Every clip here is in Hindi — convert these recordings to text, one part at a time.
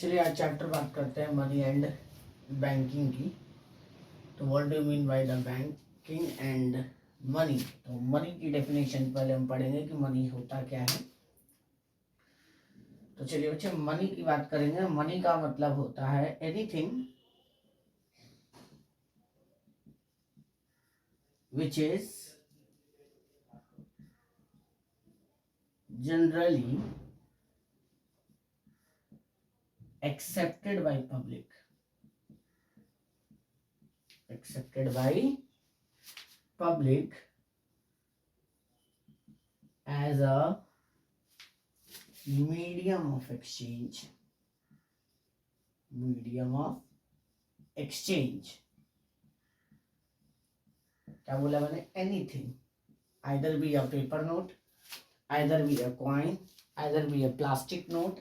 चलिए आज चैप्टर बात करते हैं मनी एंड बैंकिंग की। तो what do you mean by the banking and money. तो मनी की डेफिनेशन पहले हम पढ़ेंगे कि मनी होता क्या है। तो चलिए बच्चे मनी की बात करेंगे। मनी का मतलब होता है anything which is generally accepted by public as a medium of exchange क्या बोला मैंने? Anything, either be a paper note, either be a coin, either be a plastic note,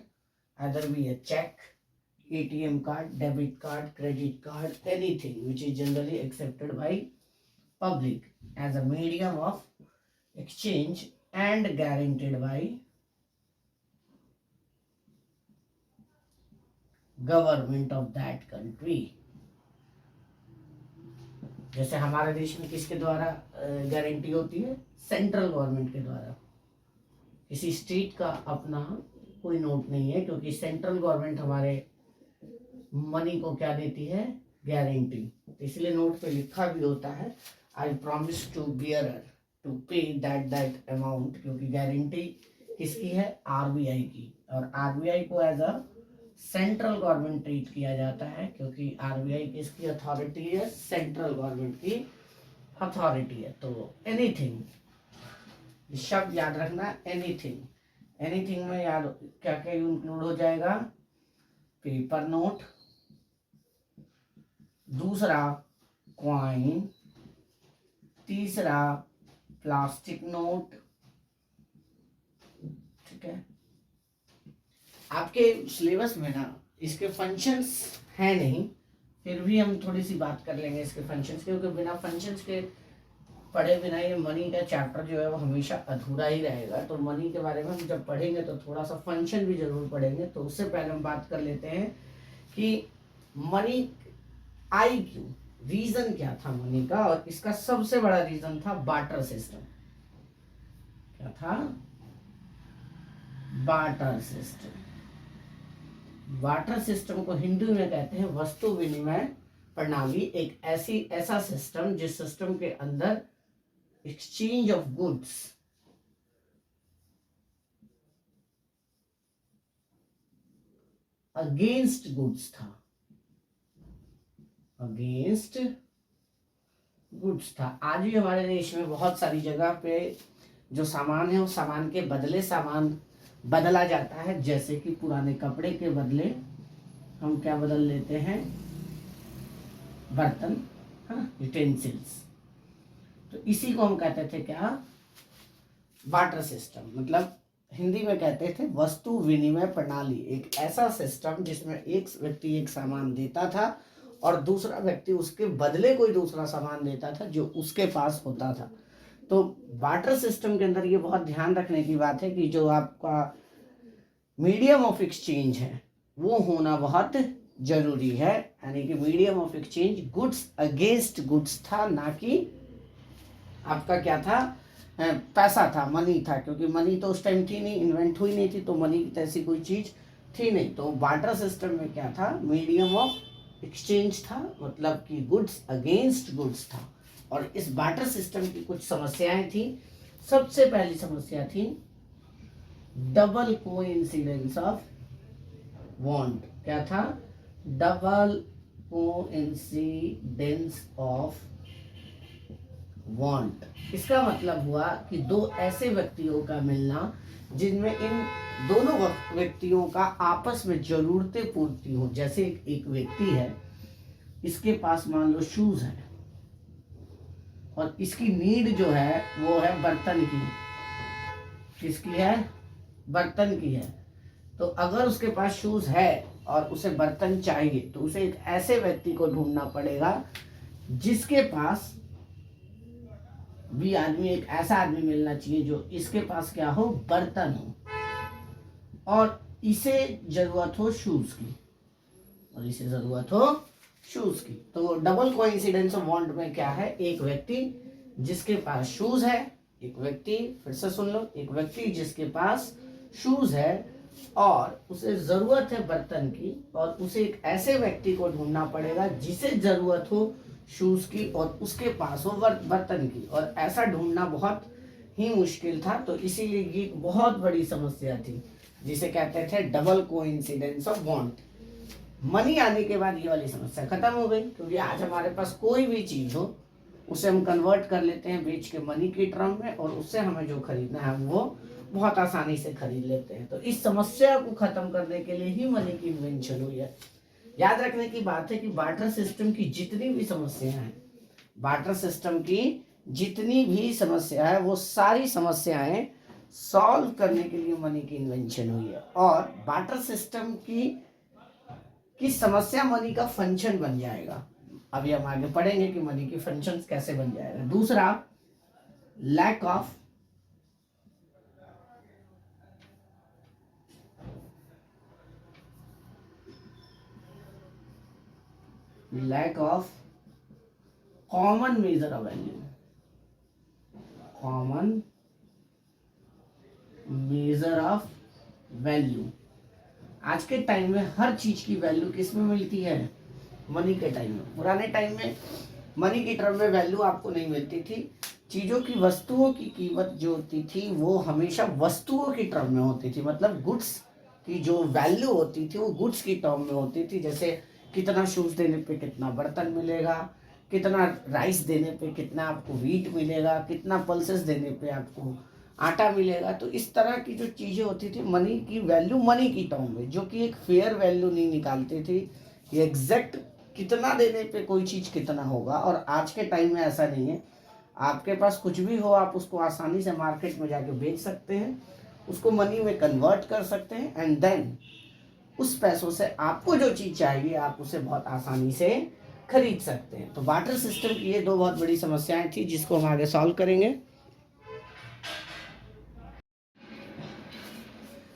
either be a check, ATM card, debit card, credit card, anything which is generally accepted by public as a medium of exchange and guaranteed by government of that country। जैसे हमारे देश में किसके द्वारा गारंटी होती है? सेंट्रल गवर्नमेंट के द्वारा। किसी स्टेट का अपना कोई नोट नहीं है, क्योंकि सेंट्रल गवर्नमेंट हमारे मनी को क्या देती है? गारंटी। तो इसलिए नोट पे लिखा भी होता है I promise to bearer to pay that amount, क्योंकि गारंटी किसकी है? आरबीआई की। और आरबीआई को as a central government treat किया जाता है, क्योंकि आरबीआई किसकी अथॉरिटी है? सेंट्रल गवर्नमेंट की अथॉरिटी है। तो एनीथिंग शब्द याद रखना, एनीथिंग। एनीथिंग में याद क्या क्या इंक्लूड हो जाएगा? पेपर नोट, दूसरा कॉइन, तीसरा प्लास्टिक नोट। ठीक है, आपके सिलेबस में ना इसके फंक्शंस हैं नहीं, फिर भी हम थोड़ी सी बात कर लेंगे इसके फंक्शंस के, क्योंकि बिना फंक्शंस के पढ़े बिना ये मनी का चैप्टर जो है वो हमेशा अधूरा ही रहेगा। तो मनी के बारे में हम जब पढ़ेंगे तो थोड़ा सा फंक्शन भी जरूर पढ़ेंगे। तो उससे पहले हम बात कर लेते हैं कि मनी आई क्यों, रीजन क्या था मनी का। और इसका सबसे बड़ा रीजन था बार्टर सिस्टम। क्या था? Barter system. बार्टर सिस्टम को हिंदी में कहते हैं वस्तु विनिमय प्रणाली। एक ऐसा सिस्टम जिस सिस्टम के अंदर exchange of goods against goods था, अगेंस्ट गुड्स था। आज भी हमारे देश में बहुत सारी जगह पे जो सामान है वो सामान के बदले सामान बदला जाता है। जैसे कि पुराने कपड़े के बदले हम क्या बदल लेते हैं? बर्तन, यूटेंसिल्स। तो इसी को हम कहते थे क्या? Barter system. मतलब हिंदी में कहते थे वस्तु विनिमय प्रणाली। एक ऐसा सिस्टम जिसमें एक व्यक्ति एक सामान देता था और दूसरा व्यक्ति उसके बदले कोई दूसरा सामान देता था जो उसके पास होता था। तो बार्टर सिस्टम के अंदर ये बहुत ध्यान रखने की बात है कि जो आपका मीडियम ऑफ एक्सचेंज है वो होना बहुत जरूरी है। यानी कि medium of exchange goods against goods था, ना कि आपका क्या था? पैसा था, मनी था। क्योंकि मनी तो उस टाइम थी नहीं, इन्वेंट हुई नहीं थी, तो मनी की ऐसी कोई चीज थी नहीं। तो बार्टर सिस्टम में क्या था? मीडियम ऑफ एक्सचेंज था, मतलब कि गुड्स अगेंस्ट गुड्स था। और इस बार्टर सिस्टम की कुछ समस्याएं थी। सबसे पहली समस्या थी डबल कोइंसिडेंस ऑफ वांट। क्या था? Double coincidence of want. इसका मतलब हुआ कि दो ऐसे व्यक्तियों का मिलना जिनमें इन दोनों व्यक्तियों का आपस में जरूरतें पूर्ति हो। जैसे एक व्यक्ति है, इसके पास मान लो शूज है और इसकी नीड जो है वो है बर्तन की। किसकी है? बर्तन की है। तो अगर उसके पास शूज है और उसे बर्तन चाहिए तो उसे एक ऐसे व्यक्ति को ढूंढना पड़ेगा जिसके पास भी आदमी, एक ऐसा आदमी मिलना चाहिए जो इसके पास क्या हो? बर्तन हो और इसे जरूरत हो शूज की। और इसे जरूरत हो शूज की। तो डबल कोइंसिडेंस ऑफ वांट में क्या है, एक व्यक्ति जिसके पास शूज है, एक व्यक्ति, फिर से सुन लो, एक व्यक्ति जिसके पास शूज है और उसे जरूरत है बर्तन की, और उसे एक ऐसे व्यक्ति को ढूंढना पड़ेगा जिसे जरूरत हो शूज की और उसके पास हो बर्तन की, और ऐसा ढूंढना बहुत ही मुश्किल था। तो इसीलिए ये एक बहुत बड़ी समस्या थी जिसे कहते थे double coincidence of want. Money आने के बाद ये वाली समस्या खत्म हो गई, क्योंकि आज हमारे पास कोई भी चीज हो उसे हम कन्वर्ट कर लेते हैं बेच के मनी की टर्म में, और उससे हमें जो खरीदना है वो बहुत आसानी से खरीद लेते हैं। तो इस समस्या को खत्म करने के लिए ही मनी की इन्वेंशन हुई है। याद रखने की बात है कि बार्टर सिस्टम की जितनी भी समस्याएं हैं, बार्टर सिस्टम की जितनी भी समस्या है, वो सारी समस्याएं सॉल्व करने के लिए मनी की इन्वेंशन हुई है। और बार्टर सिस्टम की समस्या मनी का फंक्शन बन जाएगा। अभी हम आगे पढ़ेंगे कि मनी की फंक्शंस कैसे बन जाएगा। दूसरा, lack of common measure of value, common measure of value. आज के टाइम में हर चीज की वैल्यू किस में मिलती है, मनी के टाइम में। पुराने टाइम में मनी की टर्म में वैल्यू आपको नहीं मिलती थी। चीजों की, वस्तुओं की कीमत जो होती थी वो हमेशा वस्तुओं की टर्म में होती थी, मतलब गुड्स की जो वैल्यू होती थी वो गुड्स की टर्म में होती थी। जैसे कितना शूज देने पे कितना बर्तन मिलेगा, कितना राइस देने पे कितना आपको व्हीट मिलेगा, कितना पल्सेस देने पे आपको आटा मिलेगा। तो इस तरह की जो चीजें होती थी, मनी की वैल्यू मनी की टर्म में, जो कि एक फेयर वैल्यू नहीं निकालती थी, ये एग्जैक्ट कितना देने पे कोई चीज कितना होगा। और आज के टाइम में ऐसा नहीं है, आपके पास कुछ भी हो आप उसको आसानी से मार्केट में जाके बेच सकते हैं, उसको मनी में कन्वर्ट कर सकते हैं, एंड देन उस पैसों से आपको जो चीज चाहिए आप उसे बहुत आसानी से खरीद सकते हैं। तो बार्टर सिस्टम की ये दो बहुत बड़ी समस्याएं थी जिसको हम आगे सॉल्व करेंगे।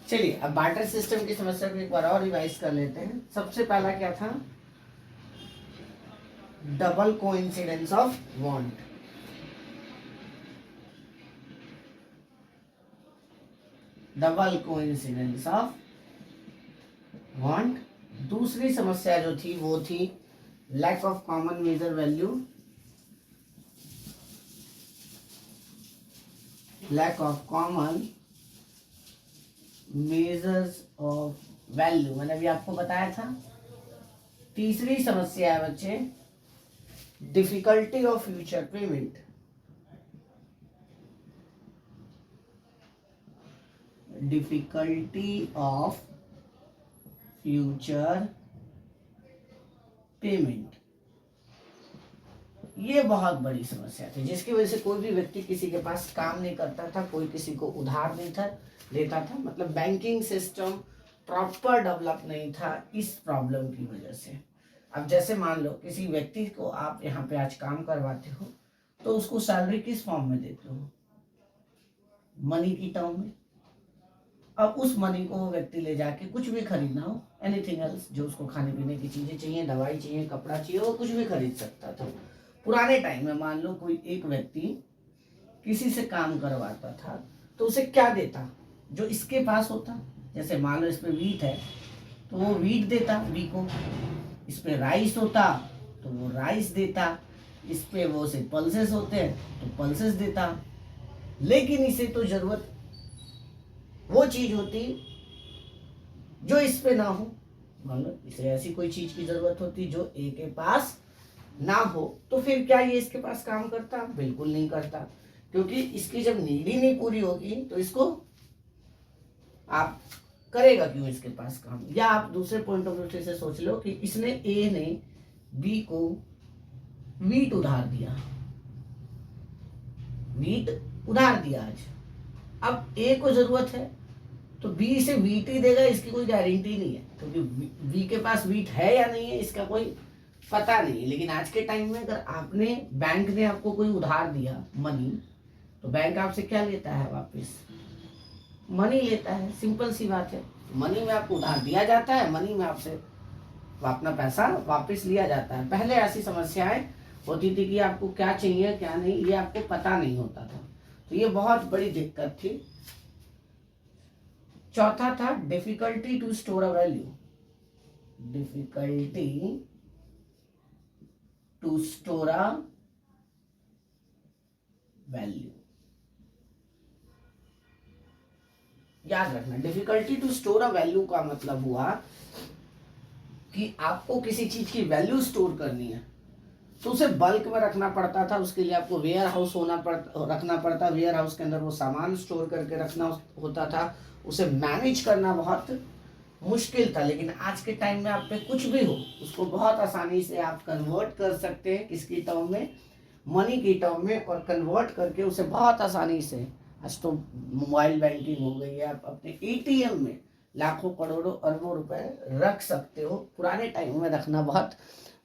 चलिए अब बार्टर सिस्टम की समस्या को एक बार और रिवाइज कर लेते हैं। सबसे पहला क्या था, double coincidence of want. Double coincidence of want. दूसरी समस्या जो थी वो थी lack of common measure value, lack of common measures of value, मैंने अभी आपको बताया था। तीसरी समस्या है बच्चे, difficulty of future payment, difficulty of future payment. ये बहुत बड़ी समस्या थी जिसकी वजह से कोई भी व्यक्ति किसी के पास काम नहीं करता था, कोई किसी को उधार नहीं था लेता था, मतलब बैंकिंग सिस्टम प्रॉपर डेवलप नहीं था इस प्रॉब्लम की वजह से। अब जैसे मान लो किसी व्यक्ति को आप यहाँ पे आज काम करवाते हो तो उसको सैलरी किस फॉर्म में देते हो, मनी की टर्म में। अब उस मनी को वो व्यक्ति ले जाके कुछ भी खरीदना हो, एनीथिंग एल्स, जो उसको खाने पीने की चीजें चाहिए, दवाई चाहिए, कपड़ा चाहिए, वो कुछ भी खरीद सकता था। पुराने टाइम में मान लो कोई एक व्यक्ति किसी से काम करवाता था तो उसे क्या देता, जो इसके पास होता। जैसे मान लो इस पे व्हीट है तो वो व्हीट देता वी को, इस पे राइस होता तो वो राइस देता, इस पे वो से पल्सेस होते हैं तो पल्सेस देता। लेकिन इसे तो जरूरत वो चीज होती जो इस पे ना हो, मान लो इसे ऐसी कोई चीज की जरूरत होती जो ए के पास ना हो, तो फिर क्या ये इसके पास काम करता, बिल्कुल नहीं करता, क्योंकि इसकी जब नीड ही नहीं पूरी होगी तो इसको आप करेगा क्यों इसके पास काम। या आप दूसरे पॉइंट ऑफ व्यू से सोच लो कि इसने ए ने बी को वीट उधार दिया, वीट उधार दिया आज, अब ए को जरूरत है तो बी से वीट ही देगा, इसकी कोई गारंटी नहीं है, क्योंकि बी के पास वीट है या नहीं है इसका कोई पता नहीं है। लेकिन आज के टाइम में अगर आपने, बैंक ने आपको कोई उधार दिया मनी, तो बैंक आपसे क्या लेता है वापस, मनी लेता है, सिंपल सी बात है। मनी में आपको उधार दिया जाता है, मनी में आपसे अपना पैसा वापस लिया जाता है। पहले ऐसी समस्याएं होती थी कि आपको क्या चाहिए क्या नहीं ये आपको पता नहीं होता था, तो ये बहुत बड़ी दिक्कत थी। चौथा था difficulty to store a value, difficulty to store a value. याद रखना, difficulty to store a value का मतलब हुआ कि आपको किसी चीज की वैल्यू स्टोर करनी है तो उसे बल्क में रखना पड़ता था। उसके लिए आपको वेयर हाउस रखना पड़ता, वेयर हाउस के अंदर वो सामान स्टोर करके रखना होता था। उसे मैनेज करना बहुत मुश्किल था। लेकिन आज के टाइम में आप पे कुछ भी हो उसको बहुत आसानी से आप कन्वर्ट कर सकते हैं, किसकी टर्म में, मनी की टर्म में, और कन्वर्ट करके उसे बहुत आसानी से, आज तो मोबाइल बैंकिंग हो गई है, आप अपने एटीएम में लाखों करोड़ों अरबों रुपए रख सकते हो। पुराने टाइम में रखना बहुत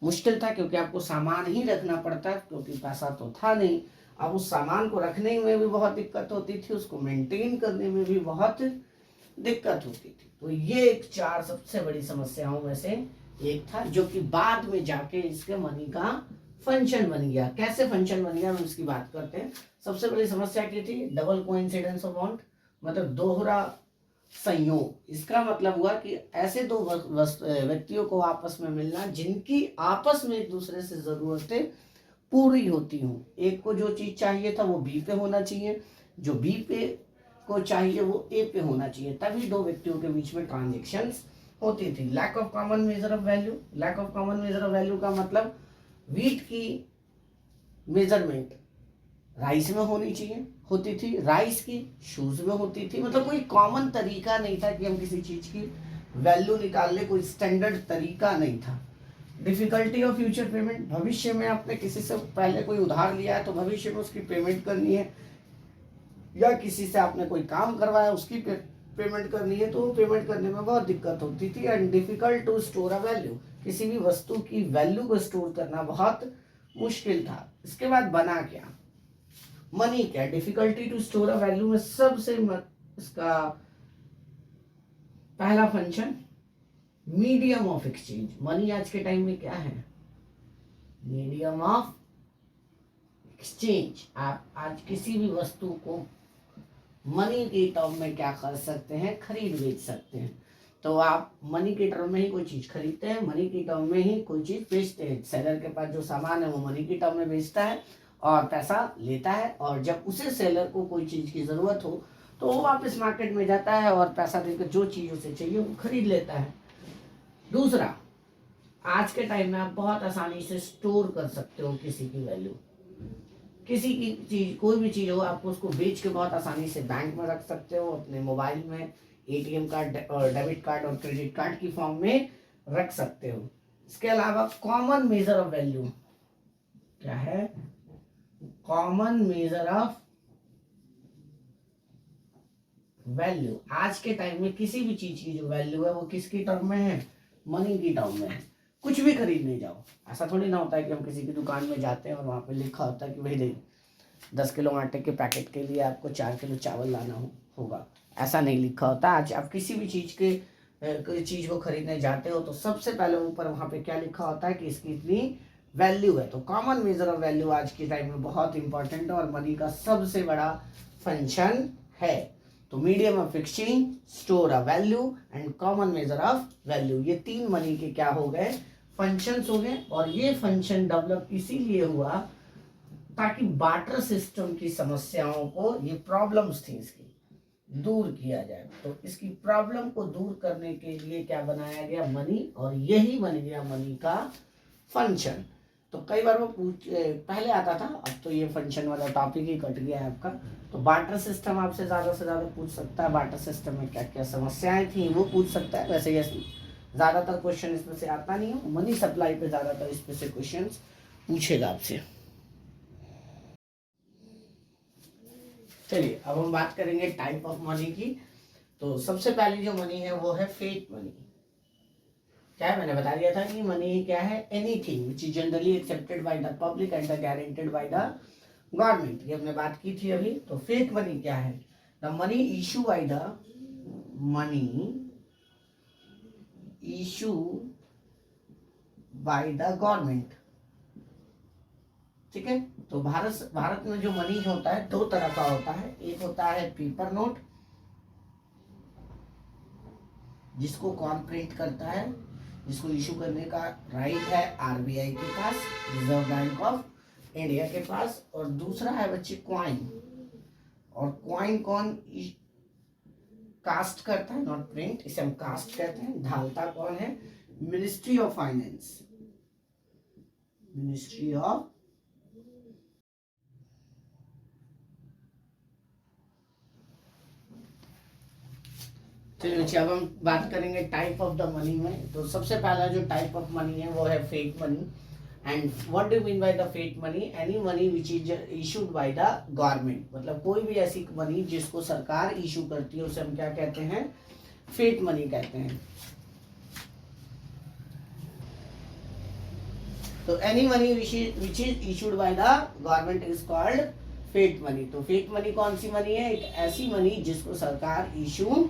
मुश्किल था क्योंकि आपको सामान ही रखना पड़ता, क्योंकि पैसा तो था नहीं। अब उस सामान को रखने में भी बहुत दिक्कत होती थी, उसको मेंटेन करने में भी बहुत दिक्कत होती थी। तो ये एक 4 सबसे बड़ी समस्याओं में से एक था, जो कि बाद में जाके इसके मनी का फंक्शन बन गया। कैसे फंक्शन बन गया हम इसकी बात करते हैं। सबसे बड़ी समस्या क्या थी, डबल कोइंसिडेंस ऑफ बॉन्ड, मतलब दोहरा संयोग। इसका मतलब हुआ कि ऐसे दो व्यक्तियों को आपस में मिलना जिनकी आपस में एक दूसरे से जरूरतें पूरी होती हूँ। एक को जो चीज चाहिए था वो बी पे होना चाहिए, जो बी पे को चाहिए वो ए पे होना चाहिए, तभी दो व्यक्तियों के बीच में ट्रांजेक्शन्स होती थी। Lack of common measure of value, lack of common measure of value का मतलब वीट की मेजरमेंट राइस में होनी चाहिए, होती थी, राइस की शूज में होती थी। मतलब कोई कॉमन तरीका नहीं था कि हम किसी चीज की वैल्यू निकालने, कोई स्टैंडर्ड तरीका नहीं था। डिफिकल्टी ऑफ फ्यूचर पेमेंट, भविष्य में आपने किसी से पहले कोई उधार लिया है तो भविष्य में उसकी पेमेंट करनी है, या किसी से आपने कोई काम करवाया उसकी पेमेंट करनी है, तो पेमेंट करने में बहुत दिक्कत होती थी। And difficult to store a value, किसी भी वस्तु की वैल्यू को स्टोर करना बहुत मुश्किल था। इसके बाद बना क्या, मनी क्या। Difficulty to store a value में सबसे इसका पहला function medium of exchange. Money आज के टाइम में क्या है, मीडियम ऑफ एक्सचेंज। आप आज किसी भी वस्तु को मनी के टर्म में क्या कर सकते हैं, खरीद बेच सकते हैं। तो आप मनी के टर्म में ही कोई चीज खरीदते हैं, मनी के टर्म में ही कोई चीज बेचते हैं। सेलर के पास जो सामान है वो मनी के टर्म में बेचता है और पैसा लेता है, और जब उसे सेलर को कोई चीज की जरूरत हो तो वो वापस मार्केट में जाता है और पैसा देकर जो चीज उसे चाहिए वो खरीद लेता है। दूसरा, आज के टाइम में आप बहुत आसानी से स्टोर कर सकते हो किसी की वैल्यू। किसी की चीज, कोई भी चीज हो, आपको उसको बेच के बहुत आसानी से बैंक में रख सकते हो, अपने मोबाइल में एटीएम कार्ड और डेबिट कार्ड और क्रेडिट कार्ड की फॉर्म में रख सकते हो। इसके अलावा कॉमन मेजर ऑफ वैल्यू क्या है, कॉमन मेजर ऑफ वैल्यू। आज के टाइम में किसी भी चीज की जो वैल्यू है वो किसकी टर्म में है, मनी की टर्म में है। कुछ भी खरीदने जाओ, ऐसा थोड़ी ना होता है कि हम किसी की दुकान में जाते हैं और वहां पे लिखा होता है कि भाई देख 10 किलो आटे के पैकेट के लिए आपको 4 किलो चावल लाना होगा, ऐसा नहीं लिखा होता। आज आप किसी भी चीज के कोई चीज को खरीदने जाते हो तो सबसे पहले ऊपर वहां पे क्या लिखा होता है कि इसकी इतनी वैल्यू है। तो कॉमन मेजर ऑफ वैल्यू आज के टाइम में बहुत इंपॉर्टेंट है और मनी का सबसे बड़ा फंक्शन है। तो medium of exchange, store a value and common measure of value, ये 3 मनी के क्या हो गए, फंक्शंस हो गए। और ये फंक्शन डेवलप इसीलिए हुआ ताकि बार्टर सिस्टम की समस्याओं को, ये प्रॉब्लम्स थी इसकी, दूर किया जाए। तो इसकी प्रॉब्लम को दूर करने के लिए क्या बनाया गया, मनी, और यही बन गया मनी का फंक्शन। तो कई बार वो पहले आता था, अब तो ये फंक्शन वाला टॉपिक ही कट गया है आपका। तो बार्टर सिस्टम आपसे ज्यादा पूछ सकता है, बार्टर सिस्टम में क्या क्या समस्याएं थी वो पूछ सकता है। वैसे ये ज्यादातर क्वेश्चन इसमें से आता नहीं है, मनी सप्लाई पे ज्यादातर इसमें से क्वेश्चन पूछेगा आपसे। चलिए अब हम बात करेंगे टाइप ऑफ मनी की। तो सबसे पहले जो मनी है वो है फेक मनी। क्या है, मैंने बता दिया था कि मनी क्या है, anything which is generally accepted by the public and guaranteed bye the government. ये हमने बात की थी अभी। तो फेक मनी क्या है, the money issue by the money issue bye the government. ठीक है, तो भारत में जो मनी होता है दो तरह का होता है। एक होता है पेपर नोट, जिसको कौन प्रिंट करता है, जिसको इशू करने का राइट है आरबीआई के पास, रिजर्व बैंक ऑफ इंडिया के पास। और दूसरा है बच्चे क्वाइन। और क्वाइन कौन कास्ट करता है, नॉट प्रिंट, इसे हम कास्ट कहते हैं। ढालता कौन है, ministry of finance, ministry of. चलिए बच्चे, अब हम बात करेंगे टाइप ऑफ द मनी में। तो सबसे पहला जो टाइप ऑफ मनी है वो है fake money. And what do mean by the fake money, any money which is issued by the government. मतलब कोई भी ऐसी मनी जिसको सरकार इशू करती है उसे हम क्या कहते हैं, फेक मनी कहते हैं। तो any money which is issued by the government is called fake money. तो फेक मनी कौन सी मनी है, एक ऐसी मनी जिसको सरकार इशू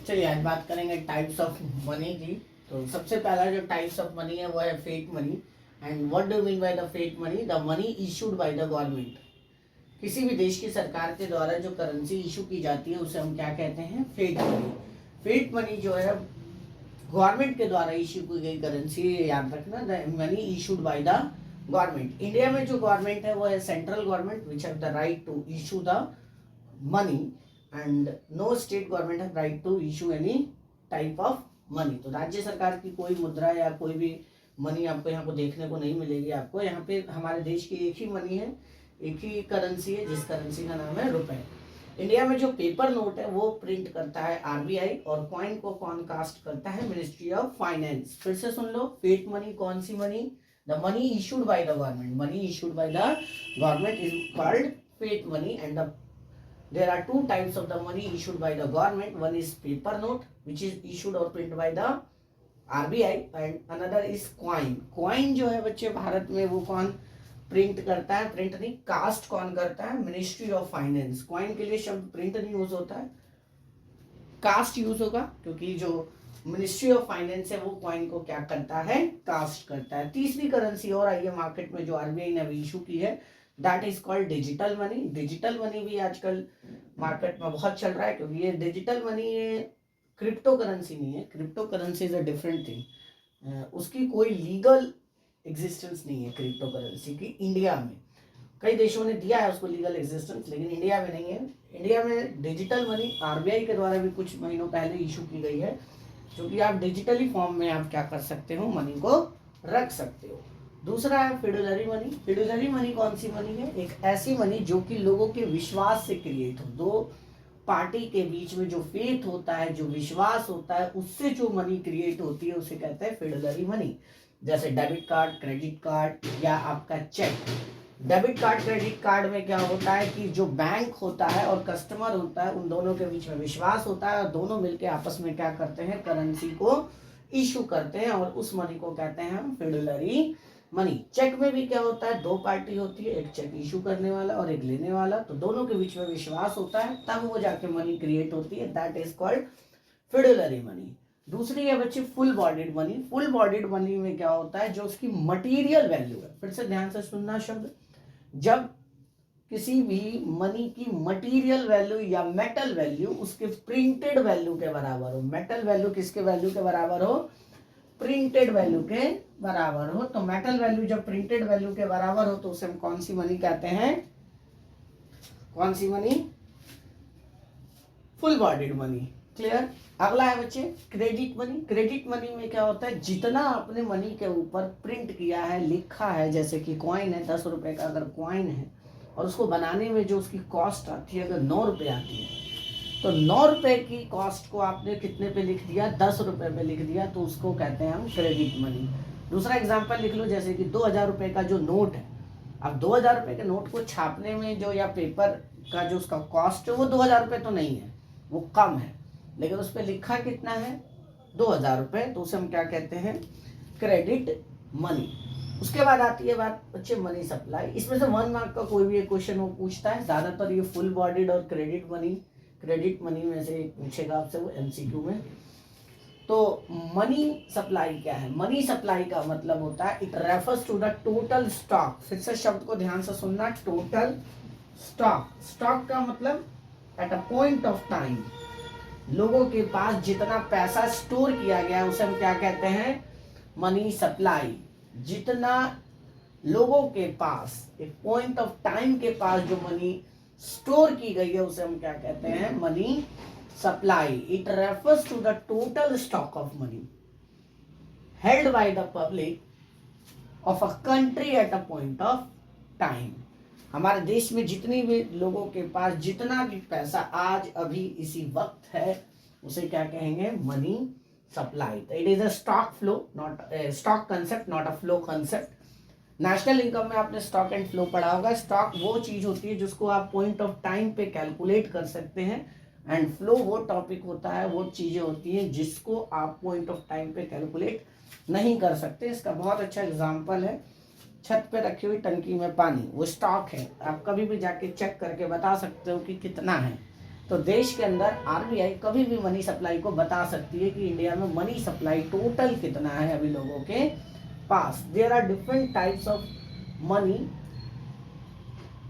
चलिए आज बात करेंगे टाइप्स ऑफ मनी की। तो सबसे पहला जो टाइप्स ऑफ मनी है वो है fake money. And what do mean by the fake money, the money issued by the government. किसी भी देश की सरकार के द्वारा जो करेंसी इशू की जाती है उसे हम क्या कहते हैं, फेक मनी। फेक मनी जो है गवर्नमेंट के द्वारा इशू की गई करेंसी, याद रखना, the money issued by the government. India में जो गवर्नमेंट है वो है central government which have the right to issue the money and no state government have right to issue any type of money. तो राज्य सरकार की कोई मुद्रा या कोई भी मनी आपको यहाँ को देखने को नहीं मिलेगी। आपको यहाँ पे हमारे देश की एक ही मनी है, एक ही करेंसी है, जिस करेंसी का नाम है रुपए। इंडिया में जो पेपर नोट है वो प्रिंट करता है आरबीआई और कॉइन को कौन कास्ट करता है, मिनिस्ट्री ऑफ फाइनेंस। फिर से सुन लो, फेक मनी कौन सी money, the money issued by the government, money issued by the government is called fake money. And there are two types of the money issued by the government. One is paper note which is issued or printed by the RBI and another is coin. Coin जो है बच्चे भारत में वो कौन प्रिंट करता है, प्रिंट नहीं कास्ट कौन करता है, मिनिस्ट्री ऑफ फाइनेंस। कॉइन के लिए शब्द प्रिंट नहीं यूज होता है, कास्ट यूज होगा, क्योंकि जो मिनिस्ट्री ऑफ फाइनेंस है वो कॉइन को क्या करता है, कास्ट करता है। तीसरी करेंसी और आई है मार्केट में जो आरबीआई ने अभी इशू की है, that is called digital money. Digital money भी आजकल मार्केट में बहुत चल रहा है, क्योंकि ये डिजिटल मनी ये क्रिप्टो करेंसी नहीं है। Crypto currency is a different thing, उसकी कोई लीगल एग्जिस्टेंस नहीं है क्रिप्टो करेंसी की इंडिया में। कई देशों ने दिया है उसको लीगल एग्जिस्टेंस, लेकिन इंडिया में नहीं है। इंडिया में डिजिटल मनी आरबीआई के द्वारा भी कुछ महीनों पहले इशू की गई है, क्योंकि आप डिजिटली फॉर्म में आप क्या कर सकते हो, मनी को रख सकते हो। दूसरा है फिडुलरी मनी। फिडुलरी मनी कौन सी मनी है? एक ऐसी मनी जो कि लोगों के विश्वास से क्रिएट हो, दो पार्टी के बीच में जो फेथ होता है, जो विश्वास होता है, उससे जो मनी क्रिएट होती है उसे कहते हैं फिडुलरी मनी। जैसे डेबिट कार्ड, क्रेडिट कार्ड या आपका cheque. Debit card, credit card में क्या होता है कि जो बैंक होता है और कस्टमर होता है, उन दोनों के बीच में विश्वास होता है और दोनों मिलके आपस में क्या करते हैं, करेंसी को इशू करते हैं और उस मनी को कहते हैं हम फिडुलरी मनी। चेक में भी क्या होता है, दो पार्टी होती है, एक चेक इशू करने वाला और एक लेने वाला, तो दोनों के बीच में विश्वास होता है, तब वो जाके मनी क्रिएट होती है, दैट इज कॉल्ड फिडुलरी मनी। दूसरी है बच्चे full bodied money. Full bodied money में क्या होता है, जो उसकी मटीरियल वैल्यू है, फिर से ध्यान से सुनना शब्द, जब किसी भी मनी की मटेरियल वैल्यू या मेटल वैल्यू उसके प्रिंटेड वैल्यू के बराबर हो। मेटल वैल्यू किसके वैल्यू के बराबर हो? प्रिंटेड वैल्यू के बराबर हो। तो मेटल वैल्यू जब प्रिंटेड वैल्यू के बराबर हो तो उसे हम कौन सी मनी कहते हैं? कौन सी money? Full bodied money. Clear? अगला है बच्चे क्रेडिट मनी। क्रेडिट मनी में क्या होता है, जितना आपने मनी के ऊपर प्रिंट किया है, लिखा है, जैसे कि कॉइन है, 10 रुपए का अगर कॉइन है और उसको बनाने में जो उसकी कॉस्ट आती है, अगर 9 रुपए आती है, तो 9 रुपए की कॉस्ट को आपने कितने पे लिख दिया? 10 रुपए पे लिख दिया, तो उसको कहते हैं हम क्रेडिट मनी। दूसरा एग्जाम्पल लिख लो, जैसे कि 2000 रुपए का जो नोट है, अब 2000 रुपए के नोट को छापने में जो या पेपर का जो उसका कॉस्ट है वो 2000 रुपए तो नहीं है, वो कम है, लेकिन उस पर लिखा कितना है? 2000 रुपए, तो उसे हम क्या कहते हैं? Credit money. उसके बाद आती है बात बच्चे मनी सप्लाई। इसमें से 1 मार्क का कोई भी एक क्वेश्चन वो पूछता है, ज्यादातर ये फुल बॉडीड और क्रेडिट मनी में से पूछेगा आपसे वो एमसीक्यू में। तो मनी सप्लाई क्या है? मनी सप्लाई का मतलब होता है it refers to the total stock. फिर से शब्द को ध्यान से सुनना, टोटल स्टॉक। स्टॉक का मतलब eight a point of time लोगों के पास जितना पैसा स्टोर किया गया है उसे हम क्या कहते हैं? Money supply. जितना लोगों के पास एक पॉइंट ऑफ टाइम के पास जो मनी स्टोर की गई है उसे हम क्या कहते हैं? Money supply. It refers to the total stock of money held by the public of a country at a point of time. हमारे देश में जितनी भी लोगों के पास जितना भी पैसा आज अभी इसी वक्त है उसे क्या कहेंगे? Money supply. It is a stock flow, not stock concept, not a flow concept. National income में आपने स्टॉक एंड फ्लो पढ़ा होगा। स्टॉक वो चीज होती है जिसको आप पॉइंट ऑफ टाइम पे कैलकुलेट कर सकते हैं, एंड फ्लो वो टॉपिक होता है, वो चीजें होती हैं जिसको आप पॉइंट ऑफ टाइम पे कैलकुलेट नहीं कर सकते। इसका बहुत अच्छा एग्जाम्पल है छत पे रखी हुई टंकी में पानी, वो स्टॉक है, आप कभी भी जाके चेक करके बता सकते हो कि कितना है। तो देश के अंदर आरबीआई कभी भी मनी सप्लाई को बता सकती है कि इंडिया में मनी सप्लाई टोटल कितना है अभी लोगों के पास। There are different types of money.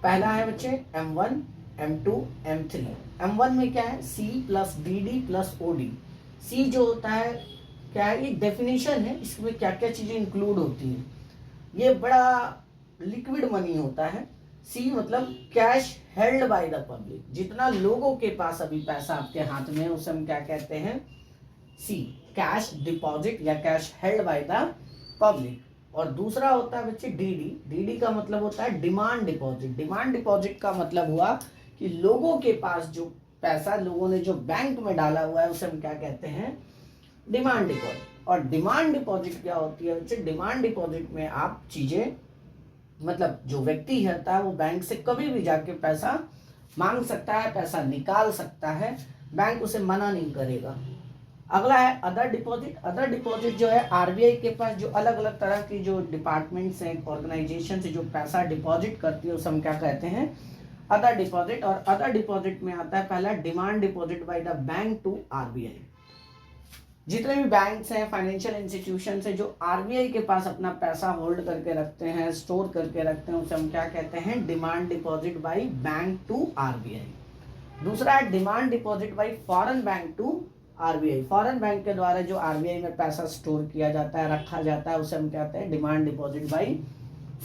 पहला है बच्चे M1, M2, M3। M1 में क्या है? C plus DD plus OD। C जो होता है क्या है? एक डेफिनेशन है, इसमें क्या क्या चीजें इंक्लूड होती हैं। ये बड़ा लिक्विड मनी होता है। सी मतलब cash held by the public. जितना लोगों के पास अभी पैसा आपके हाथ में है उसे हम क्या कहते हैं? सी, कैश डिपॉजिट या cash held by the public. और दूसरा होता है बच्चे डीडी। डीडी का मतलब होता है डिमांड डिपॉजिट। डिमांड डिपॉजिट का मतलब हुआ कि लोगों के पास जो पैसा लोगों ने जो बैंक में डाला हुआ है उसे हम क्या कहते हैं? Demand deposit. और डिमांड डिपॉजिट क्या होती है बच्चे? डिमांड डिपॉजिट में आप चीजें, मतलब जो व्यक्ति रहता है वो बैंक से कभी भी जाके पैसा मांग सकता है, पैसा निकाल सकता है, बैंक उसे मना नहीं करेगा। अगला है अदर डिपॉजिट। अदर डिपॉजिट जो है आरबीआई के पास जो अलग अलग तरह की जो डिपार्टमेंट्स हैं, ऑर्गेनाइजेशन से जो पैसा डिपॉजिट करती है उसे हम क्या कहते हैं? Other deposit. और अदर डिपॉजिट में आता है पहला demand deposit by the bank to RBI. जितने भी बैंक्स हैं, फाइनेंशियल इंस्टीट्यूशन है जो आरबीआई के पास अपना पैसा होल्ड करके रखते हैं, स्टोर करके रखते हैं, उसे हम क्या कहते हैं? Demand deposit by bank to RBI. दूसरा है demand deposit by foreign bank to RBI. Foreign bank के द्वारा जो आरबीआई में पैसा स्टोर किया जाता है, रखा जाता है, उसे हम कहते हैं demand deposit by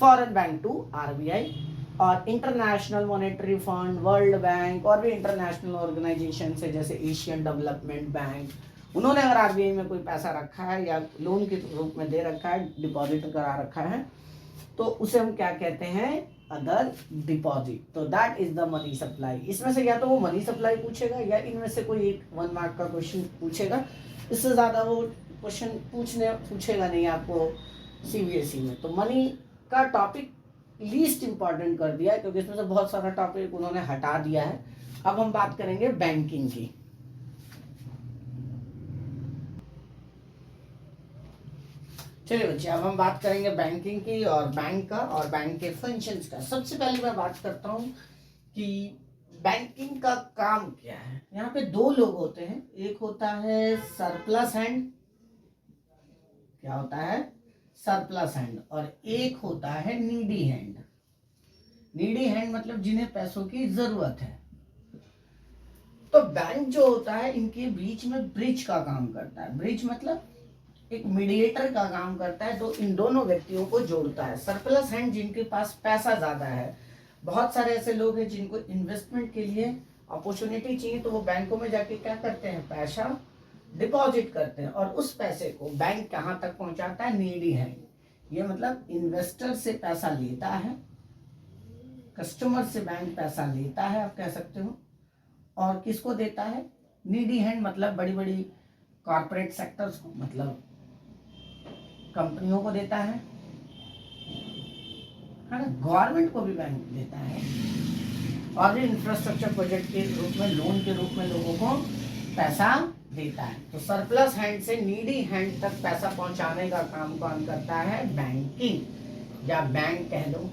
foreign bank to RBI. और International Monetary Fund, World Bank और भी इंटरनेशनल ऑर्गेनाइजेशन है जैसे एशियन डेवलपमेंट बैंक उन्होंने अगर आरबीआई में कोई पैसा रखा है या लोन के रूप में दे रखा है, डिपॉजिट करा रखा है, तो उसे हम क्या कहते हैं, अदर डिपॉजिट। तो that is the money supply. इसमें से या तो वो मनी सप्लाई पूछेगा या इनमें से कोई एक 1 मार्क का क्वेश्चन पूछेगा, इससे ज़्यादा वो क्वेश्चन पूछेगा नहीं आपको सीबीएसई में। तो मनी का टॉपिक लीस्ट इंपॉर्टेंट कर दिया है, क्योंकि इसमें से बहुत सारा टॉपिक उन्होंने हटा दिया है। अब हम बात करेंगे बैंकिंग की। चलिए बच्चे, अब हम बात करेंगे बैंकिंग की और बैंक का और बैंक के फंक्शंस का। सबसे पहले मैं बात करता हूँ कि बैंकिंग का काम क्या है। यहाँ पे दो लोग होते हैं, एक होता है सरप्लस हैंड, क्या होता है, सरप्लस हैंड, और एक होता है नीडी हैंड। नीडी हैंड मतलब जिन्हें पैसों की जरूरत है। तो बैंक जो होता है इनके बीच में ब्रिज का काम करता है। ब्रिज मतलब एक मीडिएटर का काम करता है, जो इन दोनों व्यक्तियों को जोड़ता है। सरप्लस हैंड जिनके पास पैसा ज्यादा है, बहुत सारे ऐसे लोग हैं जिनको इन्वेस्टमेंट के लिए अपॉर्चुनिटी चाहिए, तो वो बैंकों में जाके क्या करते हैं, पैसा डिपॉजिट करते हैं, और उस पैसे को बैंक कहाँ तक पहुंचाता है, नीडी हैंड। ये मतलब इन्वेस्टर से पैसा लेता है, कस्टमर से बैंक पैसा लेता है, आप कह सकते हो, और किसको देता है, नीडी हैंड मतलब बड़ी बड़ी कॉर्पोरेट सेक्टर्स को, मतलब कंपनियों को देता है ना। गवर्नमेंट को भी बैंक देता है, और भी इंफ्रास्ट्रक्चर प्रोजेक्ट के रूप में, लोन के रूप में लोगों को पैसा देता है। तो सरप्लस हैंड से नीडी हैंड तक पैसा पहुंचाने का काम कौन करता है, बैंकिंग, या बैंक कह लो।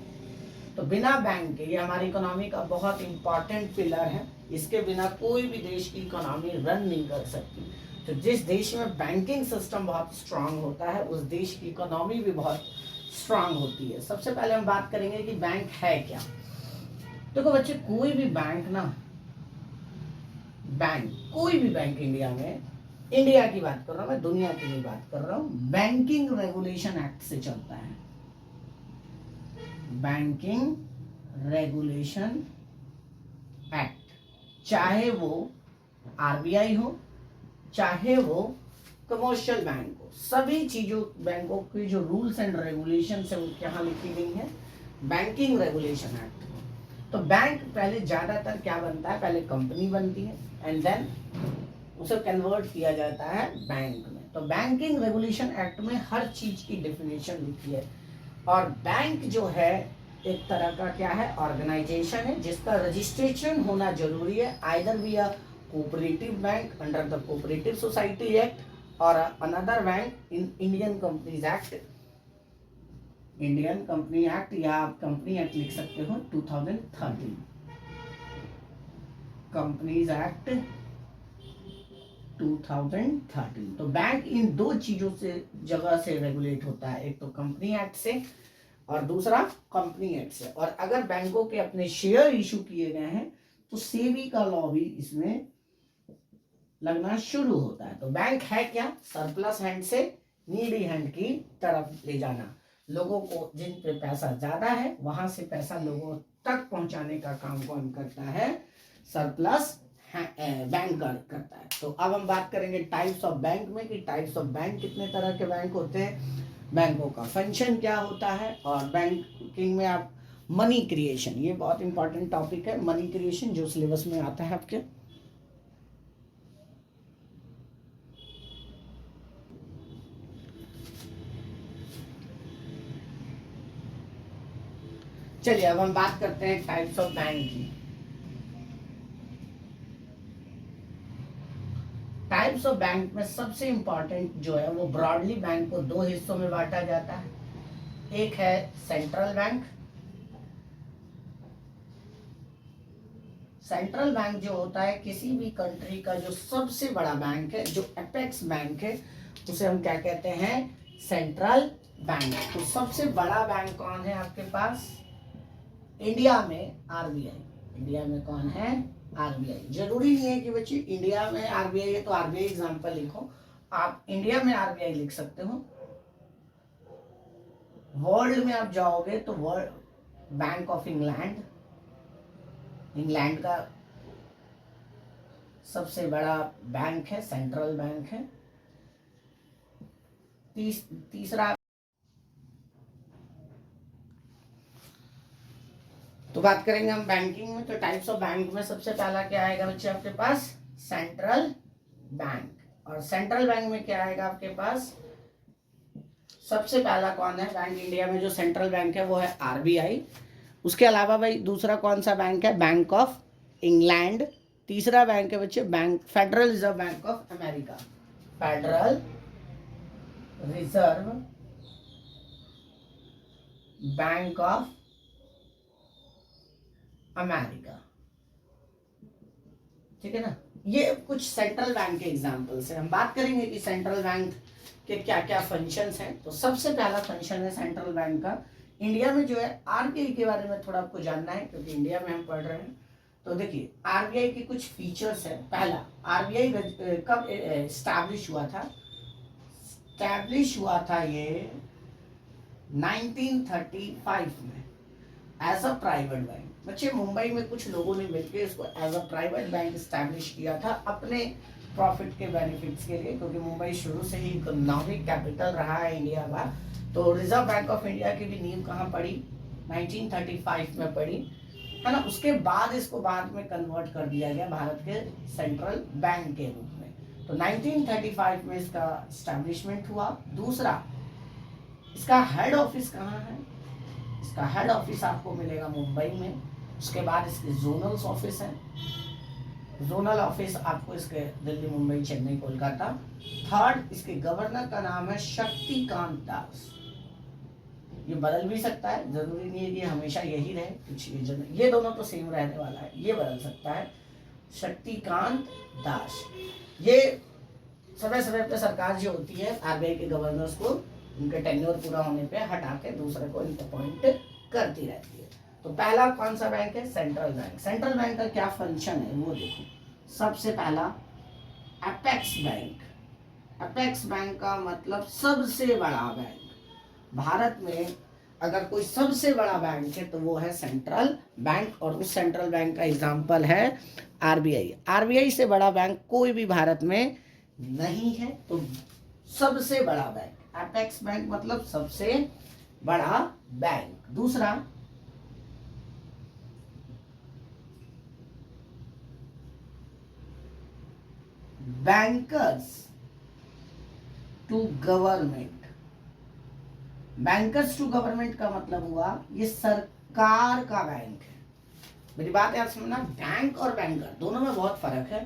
तो बिना बैंक के, ये हमारी इकोनॉमी का बहुत इंपॉर्टेंट पिलर है, इसके बिना कोई भी देश की इकोनॉमी रन नहीं कर सकती। तो जिस देश में बैंकिंग सिस्टम बहुत स्ट्रांग होता है, उस देश की इकोनॉमी भी बहुत स्ट्रांग होती है। सबसे पहले हम बात करेंगे कि बैंक है क्या। देखो बच्चे, कोई भी बैंक ना, बैंक, कोई भी बैंक इंडिया में, इंडिया की बात कर रहा हूं मैं, दुनिया की नहीं बात कर रहा हूं, बैंकिंग रेगुलेशन एक्ट से चलता है। बैंकिंग रेगुलेशन एक्ट, चाहे वो आरबीआई हो, चाहे वो कमर्शियल बैंक हो, सभी चीजों, बैंकों की जो रूल्स एंड रेगुलेशन है वो यहाँ लिखी गई है बैंकिंग रेगुलेशन एक्ट। तो बैंक पहले ज्यादातर क्या बनता है, पहले कंपनी बनती है एंड देन उसे कन्वर्ट किया जाता है बैंक में। तो बैंकिंग रेगुलेशन एक्ट में हर चीज की डेफिनेशन लिखी है। और बैंक जो है एक तरह का क्या है, ऑर्गेनाइजेशन है, जिसका रजिस्ट्रेशन होना जरूरी है, either be a cooperative bank under the cooperative society act और another bank in Indian companies act, Indian company act, या आप कंपनी एक्ट लिख सकते हो 2013, कंपनीज एक्ट 2013। तो बैंक इन दो चीजों से, जगह से रेगुलेट होता है, एक तो कंपनी एक्ट से और दूसरा कंपनी एक्ट से। और अगर बैंकों के अपने शेयर इशू किए गए हैं तो सेबी का लॉ भी इसमें लगना शुरू होता है। तो बैंक है क्या, सरप्लस हैंड से नीडी हैंड की तरफ ले जाना, लोगों को जिन पे पैसा ज्यादा है वहां से पैसा लोगों तक पहुंचाने का काम कौन करता है, सरप्लस बैंक करता है। तो अब हम बात करेंगे टाइप्स ऑफ बैंक में, कि टाइप्स ऑफ बैंक कितने तरह के बैंक होते हैं, बैंकों का फंक्शन क्या होता है, और बैंकिंग में आप मनी क्रिएशन, ये बहुत इंपॉर्टेंट टॉपिक है, मनी क्रिएशन जो सिलेबस में आता है आपके। चलिए अब हम बात करते हैं टाइप्स ऑफ बैंक की। टाइप्स ऑफ बैंक में सबसे इंपॉर्टेंट जो है वो ब्रॉडली बैंक को दो हिस्सों में बांटा जाता है। एक है सेंट्रल बैंक। सेंट्रल बैंक जो होता है किसी भी कंट्री का जो सबसे बड़ा बैंक है, जो एपेक्स बैंक है, उसे हम क्या कहते हैं, सेंट्रल बैंक। तो सबसे बड़ा बैंक कौन है आपके पास इंडिया में, आरबीआई। इंडिया में कौन है, आरबीआई। जरूरी नहीं है कि बच्चे इंडिया में आरबीआई है तो आरबीआई एग्जांपल लिखो, आप इंडिया में आरबीआई लिख सकते हो। वर्ल्ड में आप जाओगे तो world bank of England, England का सबसे बड़ा बैंक है, सेंट्रल बैंक है। तीसरा, तो बात करेंगे हम बैंकिंग में, तो टाइप्स ऑफ बैंक में सबसे पहला क्या आएगा बच्चे आपके पास, सेंट्रल बैंक। और सेंट्रल बैंक में क्या आएगा आपके पास, सबसे पहला कौन है बैंक इंडिया में जो सेंट्रल बैंक है वो है आरबीआई। उसके अलावा भाई दूसरा कौन सा बैंक है, बैंक ऑफ इंग्लैंड। तीसरा बैंक है बच्चे bank federal Reserve Bank of America, federal Reserve Bank of America. ठीक है ना, ये कुछ सेंट्रल बैंक के एग्जांपल्स हैं। हम बात करेंगे कि सेंट्रल बैंक के क्या क्या फंक्शंस हैं। तो सबसे पहला फंक्शन है सेंट्रल बैंक का, इंडिया में जो है आरबीआई के बारे में थोड़ा आपको जानना है क्योंकि इंडिया में हम पढ़ रहे हैं। तो देखिए आरबीआई के कुछ फीचर्स हैं। पहला, आरबीआई कब एस्टैब्लिश हुआ था, एस्टैब्लिश हुआ था ये 1935 में एज अ प्राइवेट बैंक। बच्चे मुंबई में कुछ लोगों ने मिलकर इसको as a private bank establish किया था अपने प्रॉफिट के बेनिफिट्स के लिए, क्योंकि मुंबई शुरू से ही इकोनॉमिक कैपिटल रहा है इंडिया का। तो रिजर्व बैंक ऑफ इंडिया की भी नींव कहाँ पड़ी, 1935 में पड़ी, है ना। उसके बाद इसको बाद में कन्वर्ट कर दिया गया भारत के सेंट्रल बैंक के रूप में। तो 1935 में इसका एस्टैब्लिशमेंट हुआ। दूसरा, इसका हेड ऑफिस कहाँ है, इसका हेड ऑफिस आपको मिलेगा मुंबई में। उसके बाद इसके जोनल ऑफिस है, जोनल ऑफिस आपको इसके दिल्ली, मुंबई, चेन्नई, कोलकाता। थर्ड, इसके गवर्नर का नाम है शक्तिकांत दास। ये बदल भी सकता है, जरूरी नहीं है कि हमेशा यही रहे, कुछ ये दोनों तो सेम रहने वाला है, ये बदल सकता है, शक्तिकांत दास। ये समय समय पे सरकार जो होती है आरबीआई के गवर्नर्स को उनके टेन्योर पूरा होने पे हटा के दूसरे को अपॉइंट करती रहती है। तो पहला कौन सा बैंक है, सेंट्रल बैंक। सेंट्रल बैंक का क्या फंक्शन है वो देखो। सबसे पहला अपेक्स बैंक। अपेक्स बैंक का मतलब सबसे बड़ा बैंक। भारत में अगर कोई सबसे बड़ा बैंक है तो वो है सेंट्रल बैंक, और उस सेंट्रल बैंक का एग्जांपल है आरबीआई। आरबीआई से बड़ा बैंक कोई भी भारत में नहीं है। तो सबसे बड़ा बैंक अपेक्स बैंक मतलब सबसे बड़ा बैंक। दूसरा, bankers to government. Bankers to government का मतलब हुआ ये सरकार का बैंक है। मेरी बात याद समझना, बैंक और बैंकर दोनों में बहुत फर्क है।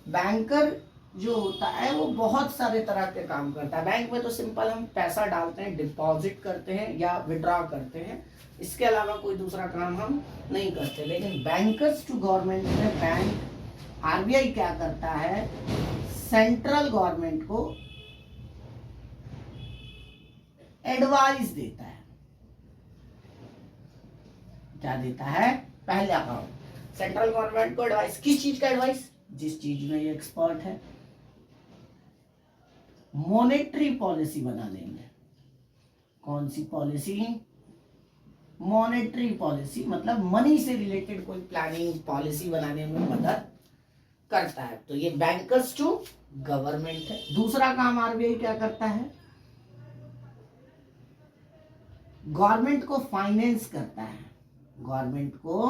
बैंकर जो होता है वो बहुत सारे तरह के काम करता है। बैंक में तो सिंपल हम पैसा डालते हैं, डिपॉजिट करते हैं या विड्रॉ करते हैं, इसके अलावा कोई दूसरा काम हम नहीं करते। लेकिन बैंकर्स टू गवर्नमेंट में बैंक आरबीआई क्या करता है, सेंट्रल गवर्नमेंट को एडवाइस देता है। क्या देता है, पहला काम सेंट्रल गवर्नमेंट को एडवाइस, किस चीज का एडवाइस, जिस चीज में ये एक्सपर्ट है। मॉनेटरी पॉलिसी बनाने में, कौन सी पॉलिसी, मॉनेटरी पॉलिसी मतलब मनी से रिलेटेड कोई प्लानिंग पॉलिसी बनाने में मदद करता है। तो ये बैंकर्स टू गवर्नमेंट है। दूसरा काम आरबीआई क्या करता है, गवर्नमेंट को फाइनेंस करता है। गवर्नमेंट को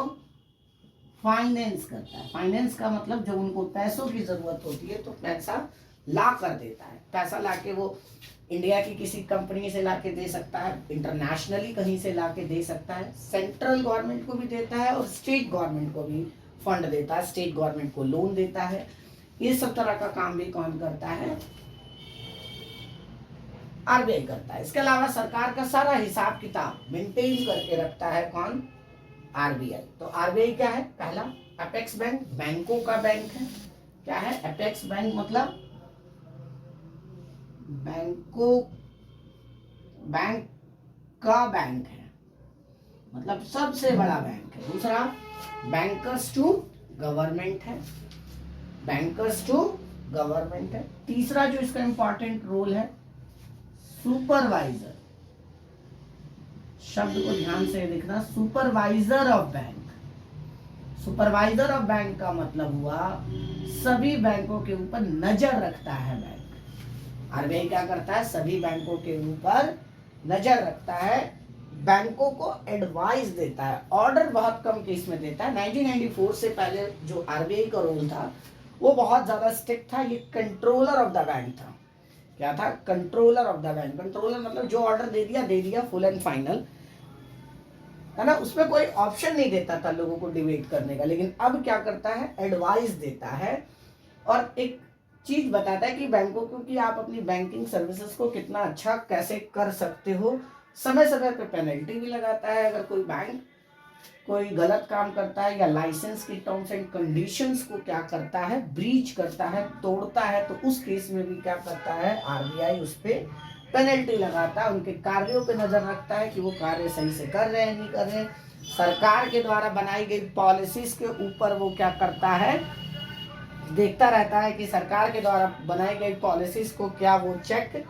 फाइनेंस करता है। फाइनेंस का मतलब जब उनको पैसों की जरूरत होती है तो पैसा ला कर देता है। पैसा लाके वो इंडिया की किसी कंपनी से लाके दे सकता है, इंटरनेशनली कहीं से लाके दे सकता है, सेंट्रल गवर्नमेंट को भी देता है और स्टेट गवर्नमेंट को भी फंड देता है, स्टेट गवर्नमेंट को लोन देता है। ये सब तरह का काम भी कौन करता है, आरबीआई करता है। इसके अलावा सरकार का सारा हिसाब किताब मेंटेन करके रखता है कौन, आरबीआई। तो आरबीआई क्या है, पहला अपेक्स बैंक, बैंकों का बैंक है। क्या है अपेक्स बैंक, मतलब बैंकों, बैंक का बैंक है, मतलब सबसे बड़ा बैंक है। दूसरा, बैंकर्स टू गवर्नमेंट है, बैंकर्स टू गवर्नमेंट है। तीसरा जो इसका इंपॉर्टेंट रोल है, सुपरवाइजर, शब्द को ध्यान से देखना, supervisor of bank. Supervisor of bank का मतलब हुआ सभी बैंकों के ऊपर नजर रखता है बैंक। आरबीआई क्या करता है, सभी बैंकों के ऊपर नजर रखता है, बैंकों को एडवाइस देता है, ऑर्डर बहुत कम केस में देता है। 1994 से पहले जो आरबीआई का रोल था वो बहुत ज्यादा स्ट्रिक्ट था, ये कंट्रोलर ऑफ द बैंक था। क्या था, controller of the bank. Controller मतलब जो ऑर्डर दे दिया फुल एंड फाइनल, है ना, उसमें कोई ऑप्शन नहीं देता था लोगों को डिबेट करने का। लेकिन अब क्या करता है, एडवाइस देता है और एक चीज बताता है कि बैंकों को कि आप अपनी बैंकिंग सर्विसेज को कितना अच्छा कैसे कर सकते हो। समय समय पे पेनल्टी भी लगाता है अगर कोई बैंक कोई गलत काम करता है या लाइसेंस की टर्म्स एंड कंडीशंस को क्या करता है, ब्रीच करता है, तोड़ता है, तो उस केस में भी क्या करता है, आरबीआई उस पर पेनल्टी लगाता है, उनके कार्यों पे नजर रखता है कि वो कार्य सही से कर रहे हैं नहीं कर रहे हैं। सरकार के द्वारा बनाई गई पॉलिसीज के ऊपर वो क्या करता है, देखता रहता है कि सरकार के द्वारा बनाई गई पॉलिसीज को क्या वो चेक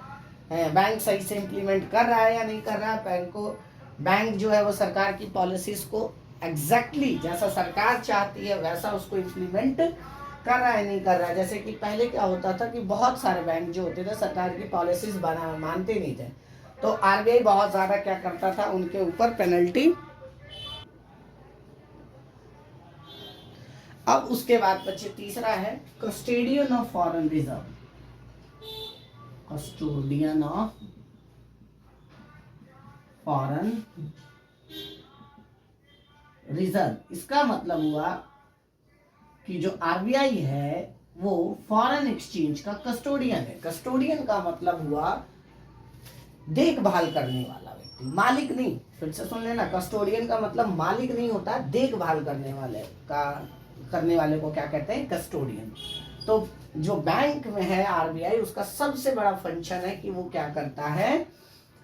बैंक सही से इम्प्लीमेंट कर रहा है या नहीं कर रहा है। बैंक जो है वो सरकार की पॉलिसीज को एग्जैक्टली जैसा सरकार चाहती है वैसा उसको इम्प्लीमेंट कर रहा है नहीं कर रहा है। जैसे कि पहले क्या होता था कि बहुत सारे बैंक जो होते थे सरकार की पॉलिसीज मानते नहीं थे, तो आरबीआई बहुत ज्यादा क्या करता था, उनके ऊपर पेनल्टी। अब उसके बाद बच्चे तीसरा है custodian of foreign reserve. Custodian of foreign reserve, इसका मतलब हुआ कि जो आरबीआई है वो फॉरेन एक्सचेंज का कस्टोडियन है। कस्टोडियन का मतलब हुआ देखभाल करने वाला व्यक्ति, मालिक नहीं। फिर से सुन लेना, कस्टोडियन का मतलब मालिक नहीं होता, देखभाल करने वाले को क्या कहते हैं, कस्टोडियन। तो जो बैंक में है आरबीआई, उसका सबसे बड़ा फंक्शन है कि वो क्या करता है,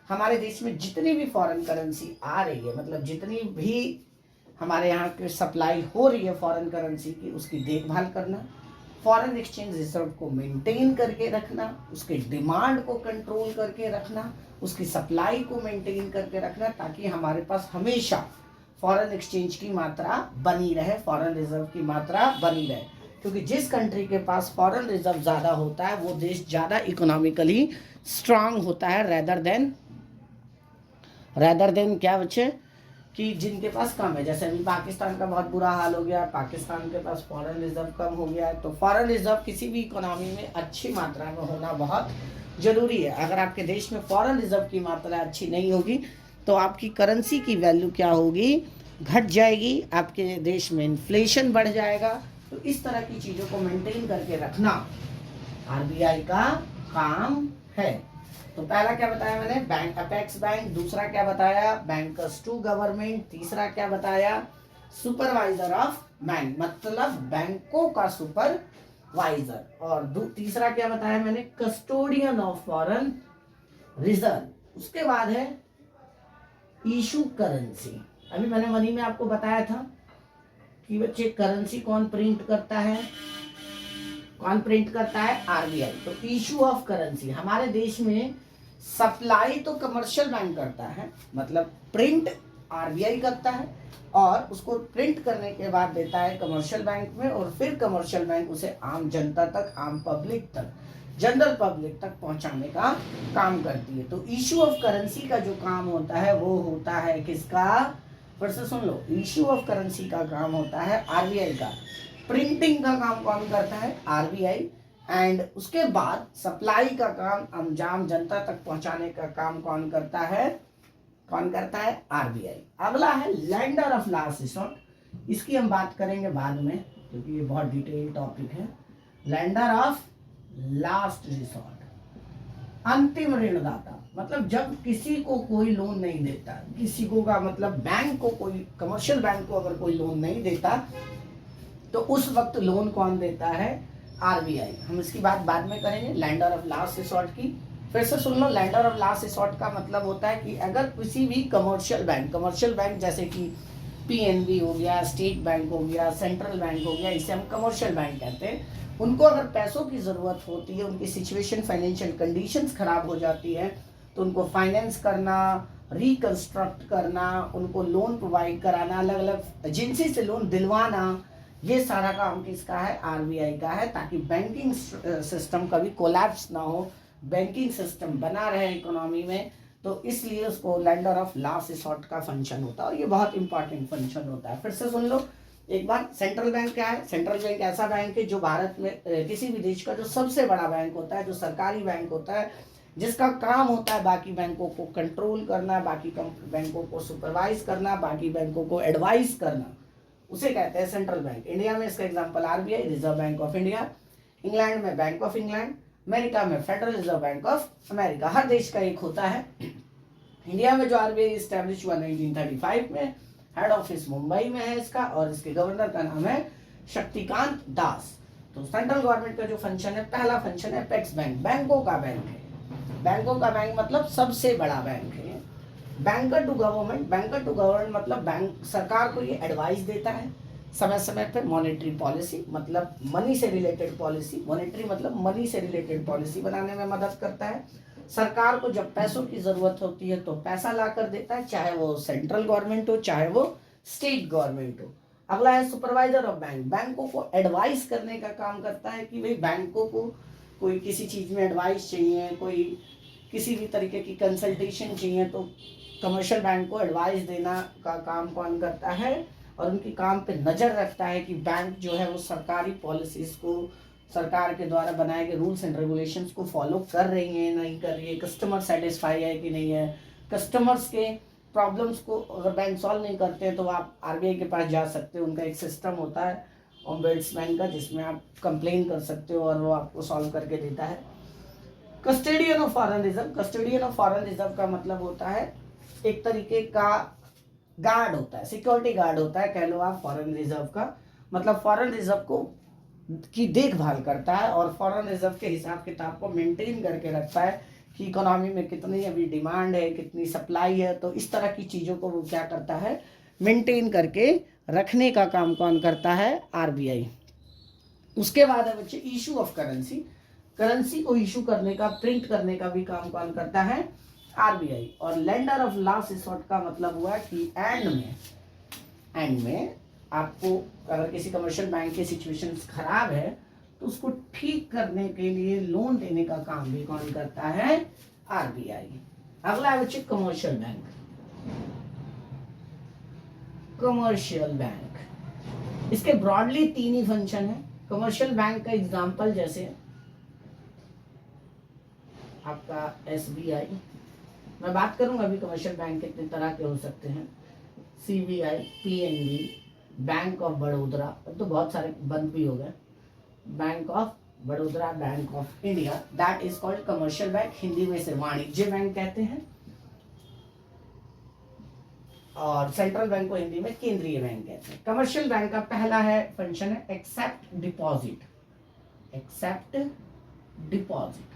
हमारे देश में जितनी भी फॉरेन करेंसी आ रही है, मतलब जितनी भी हमारे यहाँ की सप्लाई हो रही है फॉरेन करेंसी की, उसकी देखभाल करना, फॉरेन एक्सचेंज रिजर्व को मेंटेन करके रखना, उसके डिमांड को कंट्रोल करके रखना, उसकी सप्लाई को मेंटेन करके रखना, ताकि हमारे पास हमेशा फॉरेन एक्सचेंज की मात्रा बनी रहे, फॉरेन रिजर्व की मात्रा बनी रहे। क्योंकि जिस कंट्री के पास फॉरेन रिजर्व ज़्यादा होता है वो देश ज़्यादा इकोनॉमिकली स्ट्रांग होता है रेदर देन क्या बच्चे, कि जिनके पास कम है। जैसे अभी पाकिस्तान का बहुत बुरा हाल हो गया, पाकिस्तान के पास फॉरेन रिजर्व कम हो गया है। तो फॉरेन रिजर्व किसी भी इकोनॉमी में अच्छी मात्रा में होना बहुत जरूरी है। अगर आपके देश में फॉरेन रिजर्व की मात्रा अच्छी नहीं होगी तो आपकी करेंसी की वैल्यू क्या होगी, घट जाएगी, आपके देश में इन्फ्लेशन बढ़ जाएगा। तो इस तरह की चीज़ों को मेंटेन करके रखना आरबीआई का काम है। तो पहला क्या बताया मैंने, बैंक अपेक्स बैंक। दूसरा क्या बताया, बैंकर्स टू गवर्नमेंट। तीसरा क्या बताया, सुपरवाइजर ऑफ बैंक, मतलब बैंकों का सुपरवाइजर। और तीसरा क्या बताया मैंने, कस्टोडियन ऑफ फॉरेन रिजर्व। उसके बाद है इशू करेंसी। अभी मैंने मनी में आपको बताया था कि बच्चे करेंसी कौन प्रिंट करता है, आरबीआई। तो इशू ऑफ करेंसी, हमारे देश में सप्लाई तो कमर्शियल बैंक करता है, मतलब प्रिंट आरबीआई करता है और उसको प्रिंट करने के बाद देता है कमर्शियल बैंक में, और फिर कमर्शियल बैंक उसे आम जनता तक, आम पब्लिक तक, जनरल पब्लिक तक पहुंचाने का काम करती है। तो इशू ऑफ करेंसी का जो काम होता है वो होता है किसका, फिर से सुन लो, इशू ऑफ करेंसी का काम होता है आरबीआई का। प्रिंटिंग का काम कौन करता है, आरबीआई। एंड उसके बाद सप्लाई का काम आम जनता तक पहुंचाने का काम कौन करता है, आरबीआई। अगला है लैंडर ऑफ लास्ट रिसोर्ट। इसकी हम बात करेंगे बाद में क्योंकि ये बहुत डिटेल टॉपिक है। लैंडर ऑफ लास्ट रिसोर्ट, अंतिम ऋणदाता, मतलब जब किसी को कोई लोन नहीं देता, किसी को का मतलब बैंक को, कोई कमर्शियल बैंक को अगर कोई लोन नहीं देता तो उस वक्त लोन कौन देता है, आरबीआई। हम इसकी बात बाद में करेंगे, लैंडर ऑफ लास्ट रिसोर्ट की। फिर से सुन लो, लैंडर ऑफ लास्ट रिसोर्ट का मतलब होता है कि अगर किसी भी कमर्शियल बैंक जैसे कि पीएनबी हो गया, स्टेट बैंक हो गया, सेंट्रल बैंक हो गया, इसे हम कमर्शियल बैंक कहते हैं, उनको अगर पैसों की ज़रूरत होती है, उनकी सिचुएशन फाइनेंशियल कंडीशंस खराब हो जाती है, तो उनको फाइनेंस करना, रिकंस्ट्रक्ट करना, उनको लोन प्रोवाइड कराना, अलग अलग एजेंसी से लोन दिलवाना, ये सारा काम किसका है? आरबीआई का है, ताकि बैंकिंग सिस्टम कभी कोलैप्स ना हो, बैंकिंग सिस्टम बना रहे इकोनॉमी में। तो इसलिए उसको लेंडर ऑफ लास्ट रिसॉर्ट का फंक्शन होता है, और ये बहुत इंपॉर्टेंट फंक्शन होता है। फिर से सुन लो एक बार, सेंट्रल बैंक क्या है? सेंट्रल बैंक ऐसा बैंक है जो भारत में किसी भी देश का जो सबसे बड़ा बैंक होता है, जो सरकारी बैंक होता है, जिसका काम होता है बाकी बैंकों को कंट्रोल करना, बाकी बैंकों को सुपरवाइज करना, बाकी बैंकों को एडवाइस करना, उसे कहते हैं सेंट्रल बैंक। इंडिया में इसका example RBI, Reserve Bank of India, England में बैंक ऑफ इंग्लैंड, अमेरिका में Federal Reserve Bank of America, हर देश का एक होता है। इंडिया में जो आरबीआई स्टैब्लिश हुआ 1935 में, हेड ऑफिस मुंबई में है इसका, और इसके गवर्नर का नाम है शक्तिकांत दास। तो सेंट्रल गवर्नमेंट का जो फंक्शन है, पहला फंक्शन है अपेक्स बैंक, बैंकों का बैंक है। बैंकों का बैंक मतलब सबसे बड़ा बैंक है। Banker to government, banker to government मतलब बैंक सरकार को ये एडवाइस देता है समय समय पे। मॉनेटरी पॉलिसी मतलब मनी से रिलेटेड पॉलिसी, मॉनेटरी मतलब मनी से रिलेटेड पॉलिसी बनाने में मदद करता है। सरकार को जब पैसों की जरूरत होती है तो पैसा ला कर देता है, चाहे वो सेंट्रल गवर्नमेंट हो चाहे वो स्टेट गवर्नमेंट हो। अगला है सुपरवाइजर ऑफ बैंक, बैंकों को एडवाइस करने का काम करता है कि भाई बैंकों को कोई किसी चीज में एडवाइस चाहिए, कोई किसी भी तरीके की कंसल्टेशन चाहिए, तो कमर्शियल बैंक को एडवाइस देना का काम कौन करता है, और उनके काम पे नज़र रखता है कि बैंक जो है वो सरकारी पॉलिसीज़ को, सरकार के द्वारा बनाए गए रूल्स एंड रेगुलेशंस को फॉलो कर रही है नहीं कर रही है, कस्टमर सेटिस्फाई है कि नहीं है, कस्टमर्स के प्रॉब्लम्स को अगर बैंक सॉल्व नहीं करते हैं तो आप आरबीआई के पास जा सकते हो। उनका एक सिस्टम होता है ओम्बुड्समैन का, जिसमें आप कंप्लेन कर सकते हो और वो आपको सॉल्व करके देता है। Custodian of foreign reserve, custodian of foreign reserve का मतलब होता है एक तरीके का गार्ड होता है, सिक्योरिटी गार्ड होता है कह लो आप फॉरेन रिजर्व का। मतलब फॉरेन रिजर्व को की देखभाल करता है और फॉरेन रिजर्व के हिसाब किताब को मेंटेन करके रखता है कि इकोनॉमी में कितनी अभी डिमांड है, कितनी सप्लाई है। तो इस तरह की चीज़ों को वो क्या करता है, मेंटेन करके रखने का काम कौन करता है? आरबीआई। उसके बाद है बच्चे इशू ऑफ करेंसी, करेंसी को इशू करने का, प्रिंट करने का भी काम कौन करता है? आरबीआई। और लेंडर ऑफ लास्ट रिसोर्ट का मतलब हुआ कि एंड में आपको अगर किसी कमर्शियल बैंक की सिचुएशन खराब है तो उसको ठीक करने के लिए लोन देने का काम भी कौन करता है? आरबीआई। अगला है बच्चे कमर्शियल बैंक, कमर्शियल बैंक, इसके ब्रॉडली तीन ही फंक्शन है। कमर्शियल बैंक का एग्जांपल जैसे आपका एसबीआई, मैं बात करूंगा अभी कमर्शियल बैंक कितने तरह के हो सकते हैं, CBI, PNB, bank of Baroda, अब तो बहुत सारे बंद भी हो गए, bank of Baroda, Bank of India, that is called commercial bank. Hindi में इसे वाणिज्य बैंक कहते हैं, और सेंट्रल बैंक को हिंदी में केंद्रीय बैंक कहते हैं। कमर्शियल बैंक का पहला है फंक्शन है एक्सेप्ट डिपॉजिट, एक्सेप्ट डिपॉजिट।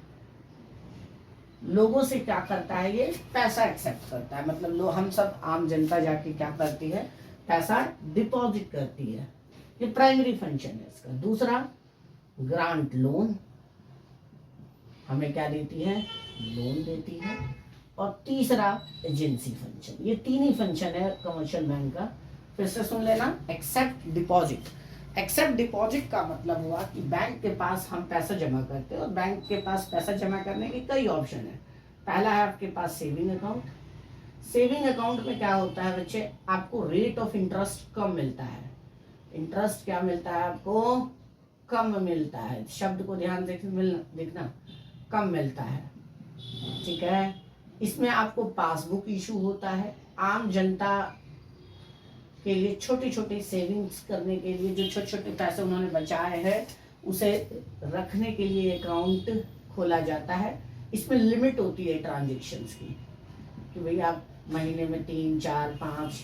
लोगों से क्या करता है? ये पैसा एक्सेप्ट करता है, मतलब हम सब आम जनता जाके क्या करती है? पैसा डिपॉजिट करती है। ये प्राइमरी फंक्शन है इसका। दूसरा ग्रांट लोन, हमें क्या देती है? लोन देती है। और तीसरा एजेंसी फंक्शन। ये तीन ही फंक्शन है कमर्शियल बैंक का। फिर से सुन लेना, एक्सेप्ट डिपॉजिट। एक्सेप्ट डिपॉजिट का मतलब हुआ कि बैंक के पास हम पैसा जमा करते हैं और बैंक के पास पैसा जमा करने के कई ऑप्शन है। पहला है आपके पास सेविंग अकाउंट। सेविंग अकाउंट में क्या होता है बच्चे? आपको रेट ऑफ इंटरेस्ट कम मिलता है। इंटरेस्ट क्या मिलता है आपको? कम मिलता है। शब्द को ध्यान से देखना, कम मिलता है, ठीक है। इसमें आपको पासबुक इशू होता है। आम जनता के लिए छोटी छोटी सेविंग्स करने के लिए जो छोटे छोटे पैसे उन्होंने बचाए हैं उसे रखने के लिए अकाउंट खोला जाता है। इसमें लिमिट होती है ट्रांजेक्शन्स की कि भाई आप महीने में 3, 4, 5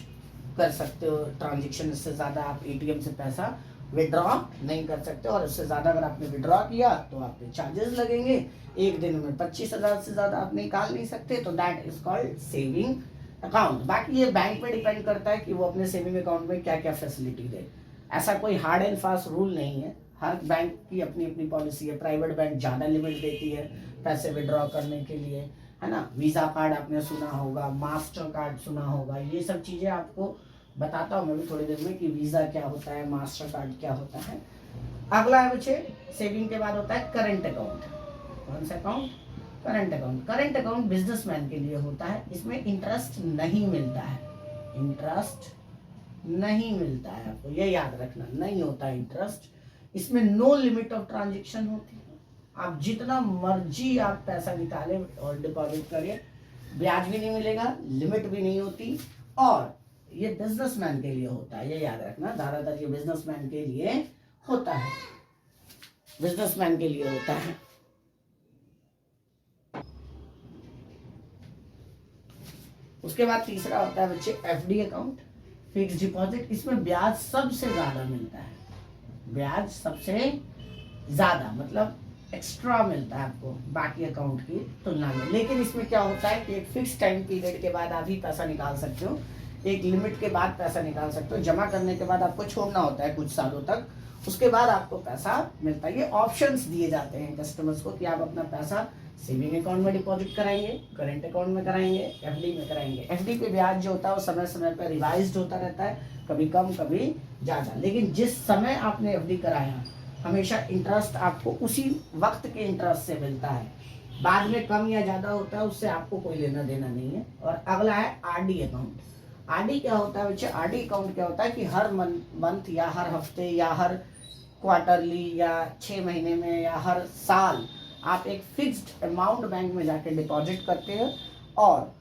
कर सकते हो ट्रांजेक्शन। इससे ज़्यादा आप एटीएम से पैसा विड्रॉ नहीं कर सकते, और इससे ज़्यादा अगर आपने विड्रॉ किया तो आप पे चार्जेस लगेंगे। एक दिन में 25,000 से ज़्यादा आप निकाल नहीं सकते, तो that is called saving account. बाकी ये बैंक पे डिपेंड करता है कि वो अपने सेविंग अकाउंट में क्या क्या फैसिलिटी दे। ऐसा कोई हार्ड एंड फास्ट रूल नहीं है, हर बैंक की अपनी अपनी पॉलिसी है। प्राइवेट बैंक ज़्यादा लिमिट देती है पैसे विड्रॉ करने के लिए, है ना। वीज़ा कार्ड आपने सुना होगा, मास्टर कार्ड सुना होगा, ये सब चीज़ें आपको बताता हूँ मैं भी थोड़ी देर में कि वीज़ा क्या होता है, मास्टर कार्ड क्या होता है। अगला है बच्चे, सेविंग के बाद होता है करंट अकाउंट। कौन सा account? Current account. Current account businessman के लिए होता है, इसमें इंटरेस्ट नहीं मिलता है, इंटरेस्ट नहीं मिलता है, आपको ये याद रखना, नहीं होता इंटरेस्ट। इसमें नो लिमिट ऑफ ट्रांजेक्शन होती है, आप जितना मर्जी आप पैसा निकाले और डिपॉजिट करिए, ब्याज भी नहीं मिलेगा, लिमिट भी नहीं होती। और ये बिजनेसमैन के लिए होता है, ये याद रखना, ज्यादातर ये बिजनेसमैन के लिए होता है, बिजनेसमैन के लिए होता है। उसके बाद तीसरा होता है बच्चे एफडी अकाउंट, फिक्स डिपॉजिट। इसमें ब्याज सबसे ज्यादा मिलता है, ब्याज सबसे ज्यादा मतलब एक्स्ट्रा मिलता है आपको बाकी अकाउंट की तुलना में। लेकिन इसमें क्या होता है कि एक फिक्स टाइम पीरियड के बाद आप ही पैसा निकाल सकते हो, एक लिमिट के बाद पैसा निकाल सकते हो, जमा करने के बाद आपको छोड़ना होता है कुछ सालों तक, उसके बाद आपको पैसा मिलता है। ये ऑप्शंस दिए जाते हैं कस्टमर्स को कि आप अपना पैसा सेविंग अकाउंट में डिपॉजिट कराएंगे, करेंट अकाउंट में कराएंगे, एफडी में कराएंगे। एफडी पे ब्याज जो होता है वो समय समय पर रिवाइज्ड होता रहता है, कभी कम कभी ज़्यादा, लेकिन जिस समय आपने एफडी कराया हमेशा इंटरेस्ट आपको उसी वक्त के इंटरेस्ट से मिलता है, बाद में कम या ज़्यादा होता है उससे आपको कोई लेना देना नहीं है। और अगला है आरडी अकाउंट। आरडी क्या होता है बच्चे? आरडी अकाउंट क्या होता है कि हर मंथ या हर हफ्ते या हर क्वार्टरली या 6 महीने में या हर साल आप एक फिक्स्ड अमाउंट बैंक में जाके डिपॉजिट करते हैं और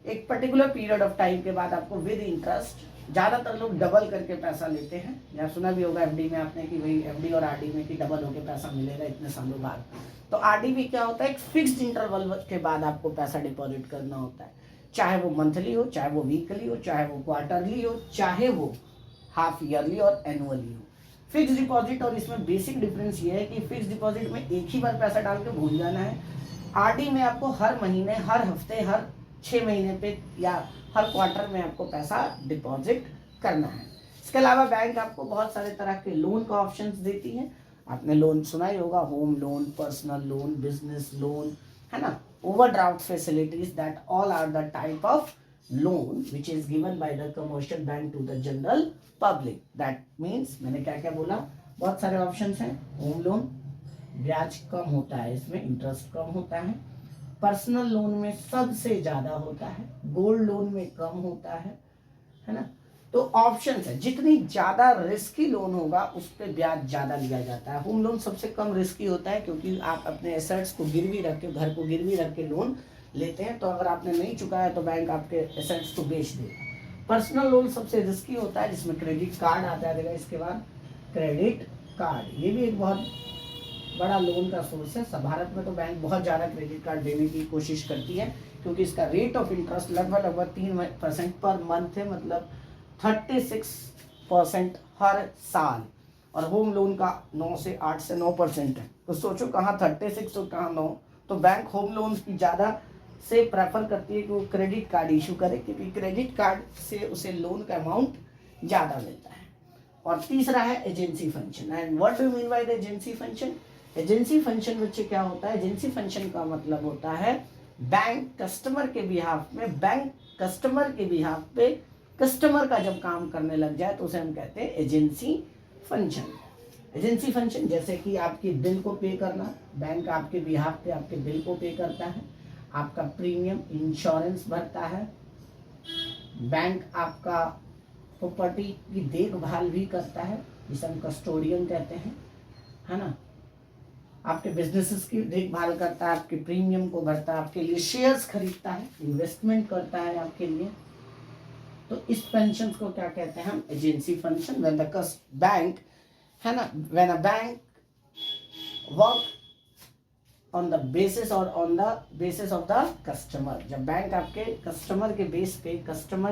एक पर्टिकुलर पीरियड ऑफ टाइम के बाद आपको विद इंटरेस्ट, ज़्यादातर लोग डबल करके पैसा लेते हैं, या सुना भी होगा एफडी में आपने कि भाई एफडी और आरडी में कि डबल होके पैसा मिलेगा इतने सालों बाद। तो आरडी भी क्या होता है, एक फिक्स्ड इंटरवल के बाद आपको पैसा डिपॉजिट करना होता है, चाहे वो मंथली हो, चाहे वो वीकली हो, चाहे वो क्वार्टरली हो, चाहे वो हाफ ईयरली और एनुअली हो। फिक्स डिपॉजिट और इसमें बेसिक डिफरेंस ये है कि फिक्स डिपॉजिट में एक ही बार पैसा डाल के भूल जाना है, आरडी में आपको हर महीने, हर हफ्ते, हर 6 महीने पे या हर क्वार्टर में आपको पैसा डिपॉजिट करना है। इसके अलावा बैंक आपको बहुत सारे तरह के लोन का ऑप्शंस देती है, आपने लोन सुना ही होगा, home loan, personal loan, business loan, है ना, overdraft facilities, that all are the type of loan which is given by the commercial bank to the general public. That means मैंने क्या क्या बोला, बहुत सारे ऑप्शंस हैं। होम लोन ब्याज कम होता है, इसमें इंटरेस्ट कम होता है, पर्सनल लोन में सबसे ज्यादा होता है, गोल्ड लोन में कम होता है ना। तो ऑप्शन है, जितनी ज्यादा रिस्की लोन होगा उस पर ब्याज ज्यादा लिया जाता है। होम लोन सबसे कम रिस्की होता है क्योंकि आप अपने एसेट्स को गिरवी रख के, घर को गिरवी रख के लोन लेते हैं, तो अगर आपने नहीं चुकाया तो बैंक आपके एसेट्स को बेच देगा। पर्सनल लोन सबसे रिस्की होता है जिसमें क्रेडिट कार्ड आता है, इसके बाद क्रेडिट कार्ड, ये भी एक बहुत बड़ा लोन का सोर्स है। भारत में तो बैंक बहुत ज़्यादा क्रेडिट कार्ड देने की कोशिश करती है क्योंकि इसका रेट ऑफ इंटरेस्ट लगभग 3% पर मंथ है, मतलब 36% हर साल, और होम लोन का 9 से 9% है। तो सोचो कहाँ 36 और कहाँ 9, तो बैंक होम लोन की ज़्यादा से प्रेफर करती है कि वो क्रेडिट कार्ड इशू करे क्योंकि क्रेडिट कार्ड से उसे लोन का अमाउंट ज़्यादा मिलता है। और तीसरा है agency function. And what do you mean by the agency function? Agency function बच्चे क्या होता है? एजेंसी फंक्शन का मतलब होता है बैंक कस्टमर के बिहाफ में, बैंक कस्टमर के बिहाफ पे कस्टमर का जब काम करने लग जाए तो उसे हम कहते हैं एजेंसी फंक्शन। एजेंसी फंक्शन जैसे कि आपके बिल को पे करना, बैंक आपके बिहाफ पे आपके बिल को पे करता है, आपका प्रीमियम इंश्योरेंस भरता है, बैंक आपका प्रॉपर्टी की देखभाल भी करता है, जिसे हम कस्टोडियन कहते हैं, है ना, आपके बिजनेसेस की देखभाल करता है, आपके प्रीमियम को भरता है, आपके लिए शेयर्स खरीदता है, इन्वेस्टमेंट करता है आपके लिए। तो इस पेंशन को क्या कहते हैं हम? Agency function. When the bank, है ना, when a bank work on the basis और on the basis of the customer, जब बैंक आपके कस्टमर के बेस पे कस्टमर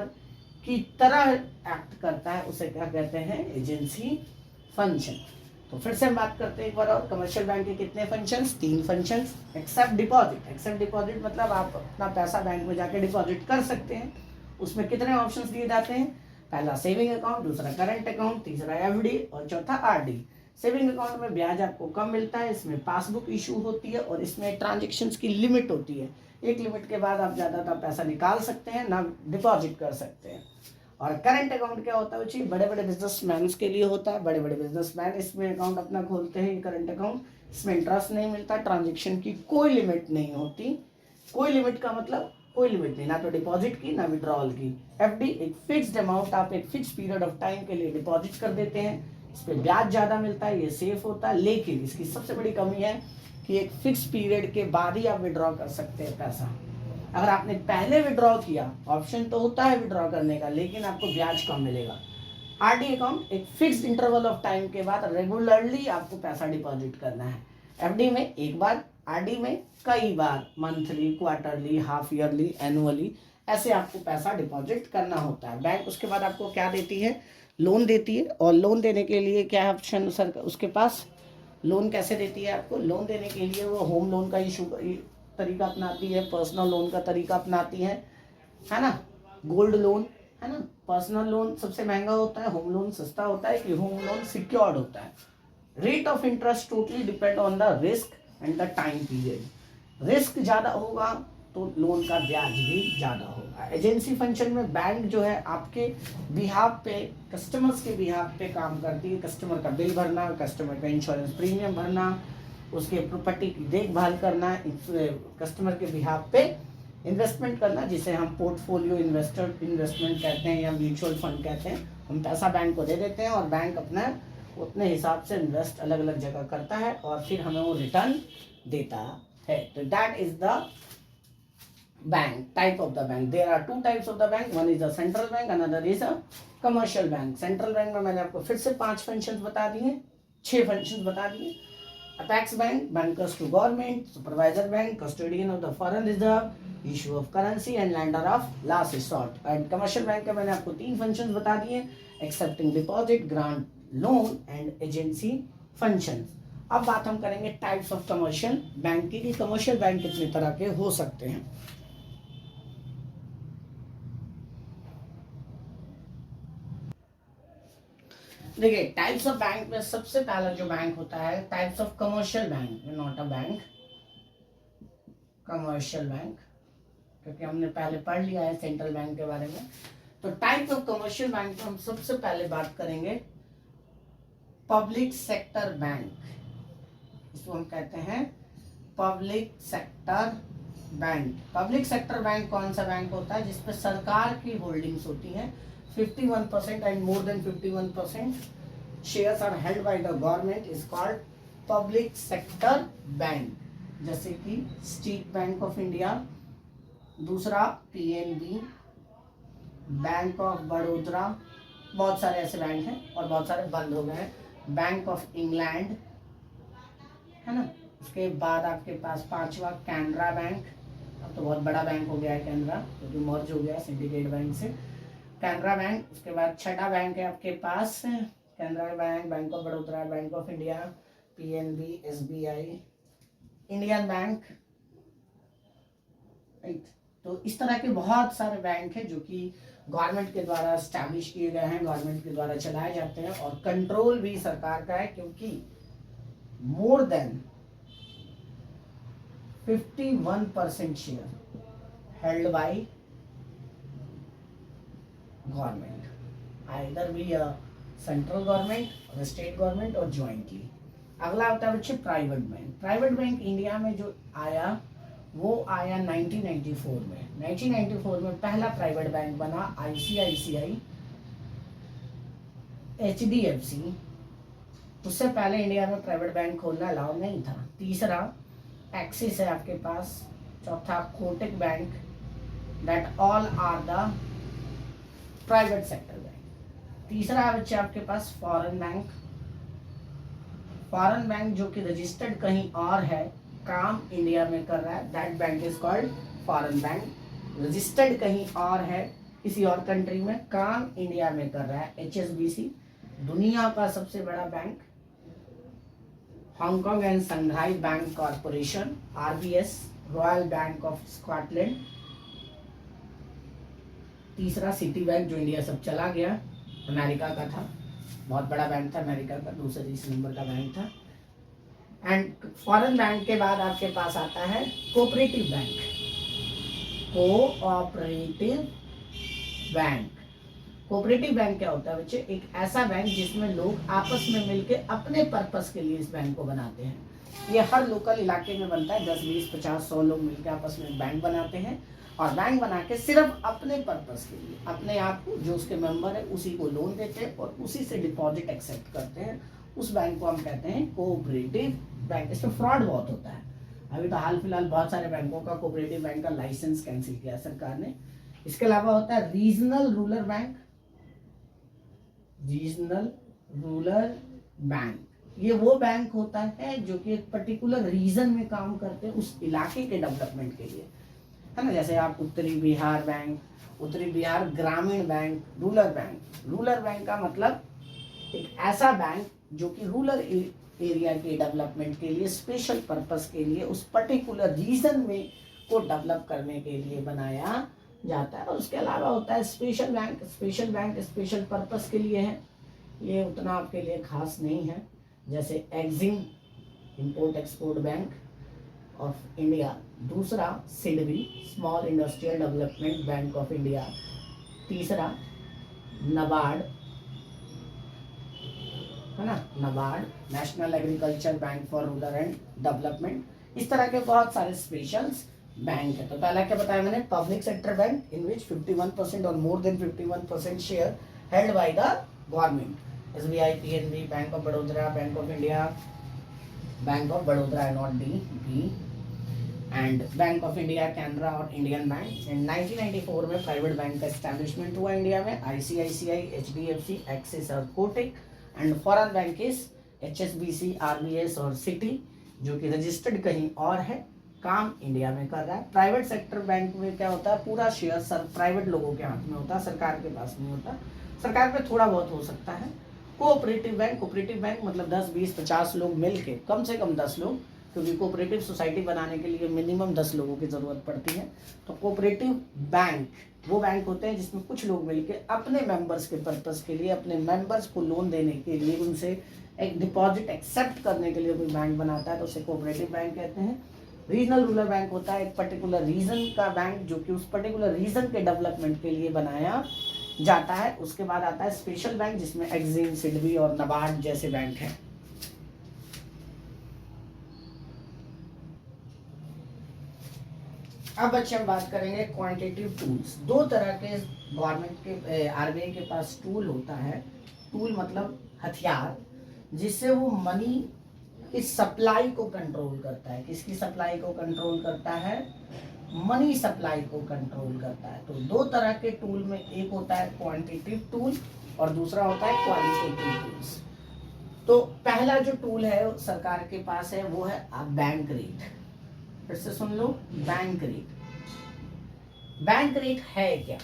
की तरह एक्ट करता है उसे क्या कहते हैं? Agency function. तो फिर से हम बात करते हैं एक बार और, कमर्शियल बैंक के कितने functions? 3 functions. Accept deposit, accept deposit मतलब आप अपना पैसा बैंक में जाके डिपॉजिट कर सकते हैं। उसमें कितने ऑप्शंस दिए जाते हैं? पहला सेविंग अकाउंट, दूसरा करंट अकाउंट, तीसरा एफडी और चौथा आरडी। सेविंग अकाउंट में ब्याज आपको कम मिलता है, इसमें पासबुक इशू होती है और इसमें ट्रांजेक्शन्स की लिमिट होती है एक लिमिट के बाद आप ज़्यादातर पैसा निकाल सकते हैं ना डिपॉजिट कर सकते हैं। और करंट अकाउंट क्या होता है बच्चे, बड़े बड़े बिजनेसमैन के लिए होता है। बड़े बड़े बिजनेसमैन इसमें अकाउंट अपना खोलते हैं, ये करंट अकाउंट। इसमें इंटरेस्ट नहीं मिलता, ट्रांजेक्शन की कोई लिमिट नहीं होती। कोई लिमिट का मतलब कोई लिमिट नहीं, ना तो डिपॉजिट की ना विड्रॉल की। एफडी एक फिक्स्ड अमाउंट आप एक फिक्स पीरियड ऑफ टाइम के लिए डिपॉजिट कर देते हैं, इस पर ब्याज ज़्यादा मिलता है, ये सेफ होता है। लेकिन इसकी सबसे बड़ी कमी है कि एक फिक्स पीरियड के बाद ही आप विड्रॉ कर सकते हैं पैसा। अगर आपने पहले विड्रॉ किया, ऑप्शन तो होता है विड्रॉ करने का, लेकिन आपको ब्याज कम मिलेगा। आरडी अकाउंट एक फिक्स्ड इंटरवल ऑफ टाइम के बाद रेगुलरली आपको पैसा डिपॉजिट करना है। एफडी में एक बार, आरडी में कई बार, monthly, quarterly, half yearly, annually, ऐसे आपको पैसा डिपॉजिट करना होता है। बैंक उसके बाद आपको क्या देती है, लोन देती है। और लोन देने के लिए क्या है ऑप्शन सर उसके पास, लोन कैसे देती है आपको, लोन देने के लिए वो होम लोन का इशू तरीका अपनाती है, पर्सनल लोन का तरीका अपनाती है ना, गोल्ड लोन, है ना। पर्सनल लोन सबसे महंगा होता है, होम लोन सस्ता होता है कि होम लोन सिक्योर्ड होता है। Rate of interest totally depend on the risk and the time period. Risk ज़्यादा होगा तो लोन का ब्याज भी ज़्यादा होगा। एजेंसी फंक्शन में बैंक जो है आपके बिहाफ पे, कस्टमर्स के बिहाफ पे काम करती है। कस्टमर का बिल भरना, कस्टमर का इंश्योरेंस प्रीमियम भरना, उसके प्रॉपर्टी की देखभाल करना, कस्टमर के बिहाफ पे इन्वेस्टमेंट करना, जिसे हम पोर्टफोलियो इन्वेस्टमेंट कहते हैं या म्यूचुअल फंड कहते हैं। हम पैसा बैंक को दे देते हैं और बैंक अपना उतने हिसाब से इन्वेस्ट अलग अलग जगह करता है और फिर हमें वो रिटर्न देता है। तो that is the bank, type of the bank. There are two types of the bank, one is a central bank, another is a commercial bank. Central bank में मैंने आपको फिर से 5 फंक्शंस बता दिए, 6 फंक्शंस बता दिए। Apex bank, bankers to government, supervisor bank, custodian of the foreign reserve, issue of currency and lender of last resort। And commercial bank के मैंने आपको 3 फंक्शंस बता दिए, accepting deposit, grant, loan and agency functions. अब बात हम करेंगे टाइप्स ऑफ कमर्शियल बैंक की, कि कमर्शियल बैंक कितने तरह के हो सकते हैं। देखिए टाइप्स ऑफ बैंक में सबसे पहला जो बैंक होता है, types of commercial bank, not a bank, commercial bank, क्योंकि हमने पहले पढ़ लिया है सेंट्रल बैंक के बारे में। तो टाइप्स ऑफ कमर्शियल बैंक में हम सबसे पहले बात करेंगे पब्लिक सेक्टर बैंक, इसको हम कहते हैं public sector bank. Public sector bank कौन सा बैंक होता है, जिसपे सरकार की होल्डिंग्स होती हैं, 51% and more than 51% shares are held by the government is called public sector bank। जैसे कि स्टेट बैंक ऑफ इंडिया, दूसरा पीएनबी, बैंक ऑफ बड़ौदा, बहुत सारे ऐसे बैंक हैं और बहुत सारे बंद हो गए हैं। बैंक ऑफ इंग्लैंड, है ना। उसके बाद आपके पास 5वां कैनरा बैंक, अब तो बहुत बड़ा बैंक हो गया है कैनरा, तो जो मर्ज हो गया सिंडिकेट बैंक से, कैनरा बैंक। उसके बाद 6ठा बैंक है आपके पास Canara Bank, Bank of Baroda, Bank of India, PNB, SBI, Indian Bank, right. तो इस तरह के बहुत सारे बैंक हैं जो कि गवर्नमेंट के द्वारा एस्टैब्लिश किए गए हैं, गवर्नमेंट के द्वारा चलाए जाते हैं और कंट्रोल भी सरकार का है, क्योंकि more than 51% share held by government, either be central government और स्टेट गवर्नमेंट और ज्वाइंटली। अगला होता है बच्चे private bank. Private bank India में जो आया वो आया 1994 में। 1994 में पहला प्राइवेट बैंक बना आईसीआईसीआई, एचडीएफसी। उससे पहले इंडिया में प्राइवेट बैंक खोलना अलाउ नहीं था। तीसरा एक्सिस है आपके पास, चौथा Kotak bank, that all are the private sector bank. तीसरा है बच्चे आपके पास फॉरेन बैंक। फॉरेन बैंक जो कि रजिस्टर्ड कहीं और है, काम इंडिया में कर रहा है, that bank is called foreign bank. Registered कहीं और है किसी और कंट्री में, काम इंडिया में कर रहा है, एचएसबीसी। दुनिया का सबसे बड़ा bank Hong Kong and Shanghai bank corporation, RBS, royal bank of Scotland. तीसरा सिटी बैंक जो इंडिया सब चला गया, अमेरिका का था, बहुत बड़ा बैंक था अमेरिका का, दूसरे तीसरे नंबर का बैंक था। एंड फॉरेन बैंक के बाद आपके पास आता है cooperative bank. Cooperative bank. Cooperative bank क्या होता है बच्चे? एक ऐसा बैंक जिसमें लोग आपस में मिलकर अपने पर्पस के लिए इस बैंक को बनाते हैं। ये हर लोकल इलाके में बनता है, 10, 20, 50, 100 लोग मिलकर आपस में बैंक बनाते हैं और बैंक बना के सिर्फ अपने पर्पस के लिए अपने आप को, जो उसके मेंबर है उसी को लोन देते हैं और उसी से डिपॉजिट एक्सेप्ट करते हैं। उस बैंक को हम कहते हैं कोऑपरेटिव बैंक। इसमें फ्रॉड बहुत होता है। अभी तो हाल फिलहाल बहुत सारे बैंकों का कोऑपरेटिव बैंक का लाइसेंस कैंसिल किया सरकार ने। इसके अलावा होता है regional rural bank. Regional rural bank ये वो बैंक होता है जो कि एक पर्टिकुलर रीजन में काम करते हैं उस इलाके के डेवलपमेंट के लिए, है ना। जैसे आप उत्तरी बिहार बैंक, उत्तरी बिहार ग्रामीण bank, rural bank. Rural bank का मतलब एक ऐसा बैंक जो कि रूरल एरिया के डेवलपमेंट के लिए, स्पेशल पर्पस के लिए, उस पर्टिकुलर रीजन में को डेवलप करने के लिए बनाया जाता है। और उसके अलावा होता है special bank. Special bank special purpose के लिए है, ये उतना आपके लिए खास नहीं है। जैसे EXIM, import export bank of India. दूसरा SIDBI, small industrial development bank of India. तीसरा नबार्ड, है ना, NABARD, national agriculture bank for rural and development. इस तरह के बहुत सारे स्पेशल्स बैंक है। तो पहला क्या बताया मैंने? पब्लिक सेक्टर बैंक इन विच 51% और मोर than 51% share held by the government. SBI, PNB, bank of Baroda, Bank of India, bank of Baroda not DB, and bank of India, Canara और इंडियन बैंक। एंड 1994 में प्राइवेट बैंक का एस्टैब्लिशमेंट हुआ इंडिया में, ICICI, HDFC, एक्सिस और Kotak. And foreign bank is HSBC, RBS और सिटी, जो कि रजिस्टर्ड कहीं और है, काम इंडिया में कर रहा है। प्राइवेट सेक्टर बैंक में क्या होता है? पूरा शेयर प्राइवेट लोगों के हाथ में होता है, सरकार के पास नहीं होता। सरकार पे थोड़ा बहुत हो सकता है। कोऑपरेटिव बैंक, कोऑपरेटिव बैंक मतलब 10, 20, 50 लोग मिलके, कम से कम 10 लोग, क्योंकि कोऑपरेटिव सोसाइटी बनाने के लिए मिनिमम 10 लोगों की ज़रूरत पड़ती है। तो कोऑपरेटिव बैंक वो बैंक होते हैं जिसमें कुछ लोग मिलके अपने मेंबर्स के पर्पस के लिए, अपने मेंबर्स को लोन देने के लिए, उनसे एक डिपॉजिट एक्सेप्ट करने के लिए कोई बैंक बनाता है, तो उसे कोऑपरेटिव बैंक कहते हैं। रीजनल रूरल बैंक होता है एक पर्टिकुलर रीजन का बैंक जो कि उस पर्टिकुलर रीजन के डेवलपमेंट के लिए बनाया जाता है। उसके बाद आता है स्पेशल बैंक जिसमें एक्सिम, सिडबी और नबार्ड जैसे बैंक हैं। अब बच्चे हम बात करेंगे क्वांटिटेटिव टूल्स। दो तरह के गवर्नमेंट के RBI के पास टूल होता है। टूल मतलब हथियार, जिससे वो मनी की सप्लाई को कंट्रोल करता है। किसकी सप्लाई को कंट्रोल करता है? मनी सप्लाई को कंट्रोल करता है। तो दो तरह के टूल में एक होता है क्वांटिटेटिव टूल और दूसरा होता है क्वालिटेटिव टूल्स। तो पहला जो टूल है सरकार के पास है वो है बैंक रेट। फिर से सुन लो, बैंक रेट। बैंक रेट है क्या?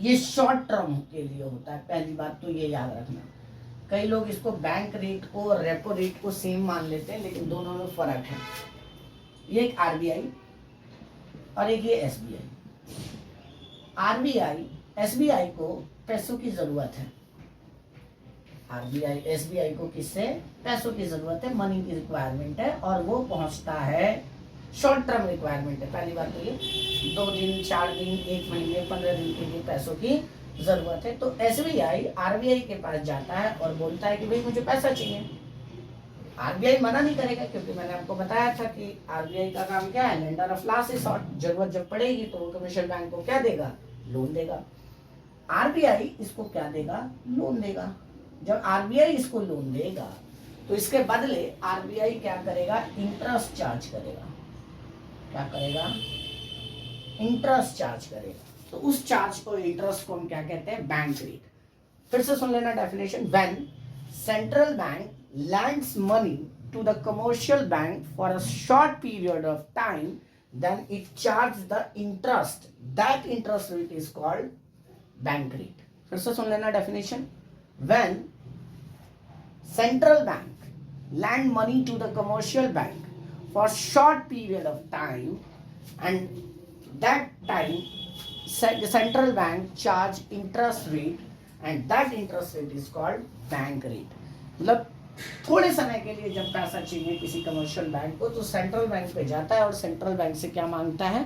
ये शॉर्ट टर्म के लिए होता है, पहली बात तो ये याद रखना। कई लोग इसको बैंक रेट को, रेपो रेट को सेम मान लेते हैं, लेकिन दोनों में फर्क है। ये एक RBI और एक ये SBI। RBI, SBI को पैसों की जरूरत है। RBI, SBI को किससे? पैसों की जरूरत है, मनी की रिक्वायरमेंट है, और वो पहुंचता है, शॉर्ट टर्म रिक्वायरमेंट है। पहली बात तो ये 2 दिन, 4 दिन, 1 महीने, 15 दिन के लिए पैसों की जरूरत है। तो SBI RBI के पास जाता है और बोलता है कि भाई मुझे पैसा चाहिए। RBI मना नहीं करेगा, क्योंकि मैंने आपको बताया था कि RBI का काम क्या है? Lender of last resort. जरूरत जब पड़ेगी तो वो कमर्शियल बैंक को क्या देगा? लोन देगा। RBI इसको क्या देगा? लोन देगा। जब RBI इसको लोन देगा तो इसके बदले RBI क्या करेगा? इंटरेस्ट चार्ज करेगा। क्या करेगा? इंटरेस्ट चार्ज करेगा। तो उस चार्ज को, इंटरेस्ट को हम क्या कहते हैं? Bank rate. फिर से सुन लेना definition. When central bank lends money to the commercial bank for a short period of time, then it charges the interest. That interest rate is called bank rate. फिर से सुन लेना definition. When central bank lend money to the commercial bank for short period of time, and that time central bank charge interest rate, and that interest rate is called bank rate. मतलब थोड़े समय के लिए जब पैसा चाहिए किसी कमर्शियल बैंक को, तो सेंट्रल बैंक पे जाता है और सेंट्रल बैंक से क्या मांगता है?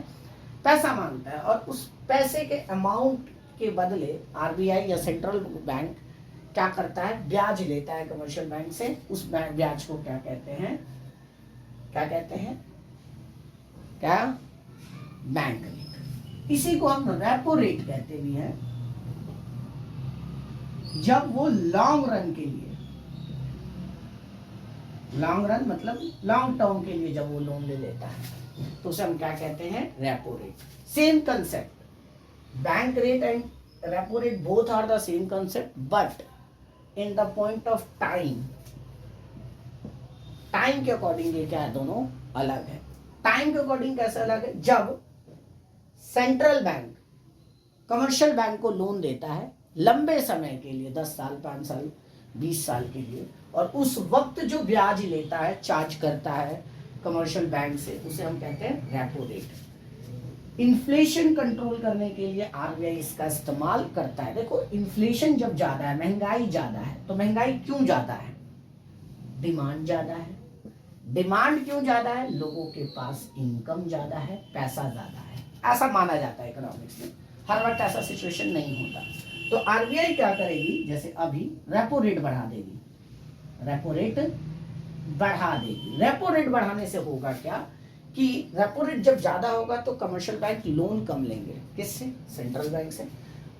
पैसा मांगता है और उस पैसे के अमाउंट के बदले आरबीआई या सेंट्रल बैंक क्या करता है, ब्याज लेता है कमर्शियल बैंक से। उस ब्याज को क्या कहते हैं, क्या कहते हैं, क्या, बैंक रेट। इसी को हम रेपो रेट कहते भी हैं। जब वो लॉन्ग रन के लिए, लॉन्ग रन मतलब लॉन्ग टर्म के लिए जब वो लोन ले लेता है तो उसे हम क्या कहते हैं, repo rate. Same concept, bank rate and repo rate both are the same concept, but in the point of time, time के अकॉर्डिंग ये क्या है, दोनों अलग है। टाइम के अकॉर्डिंग कैसे अलग है, जब सेंट्रल बैंक कमर्शियल बैंक को लोन देता है लंबे समय के लिए, 10 साल, 5 साल, 20 साल के लिए, और उस वक्त जो ब्याज लेता है, चार्ज करता है कमर्शियल बैंक से, उसे हम कहते हैं रेपो रेट। इन्फ्लेशन कंट्रोल करने के लिए आरबीआई इसका इस्तेमाल करता है। देखो, इन्फ्लेशन जब ज्यादा है, महंगाई ज्यादा है, तो महंगाई क्यों ज्यादा है, डिमांड ज्यादा है। डिमांड क्यों ज्यादा है, लोगों के पास इनकम ज्यादा है, पैसा ज्यादा है, ऐसा माना जाता है इकोनॉमिक्स में। हर वक्त ऐसा सिचुएशन नहीं होता। तो आरबीआई क्या करेगी, जैसे अभी रेपो रेट बढ़ा देगी, रेपो रेट बढ़ा देगी। रेपो रेट बढ़ाने से होगा क्या कि रेपो रेट जब ज्यादा होगा तो कमर्शियल बैंक लोन कम लेंगे, किससे, सेंट्रल बैंक से।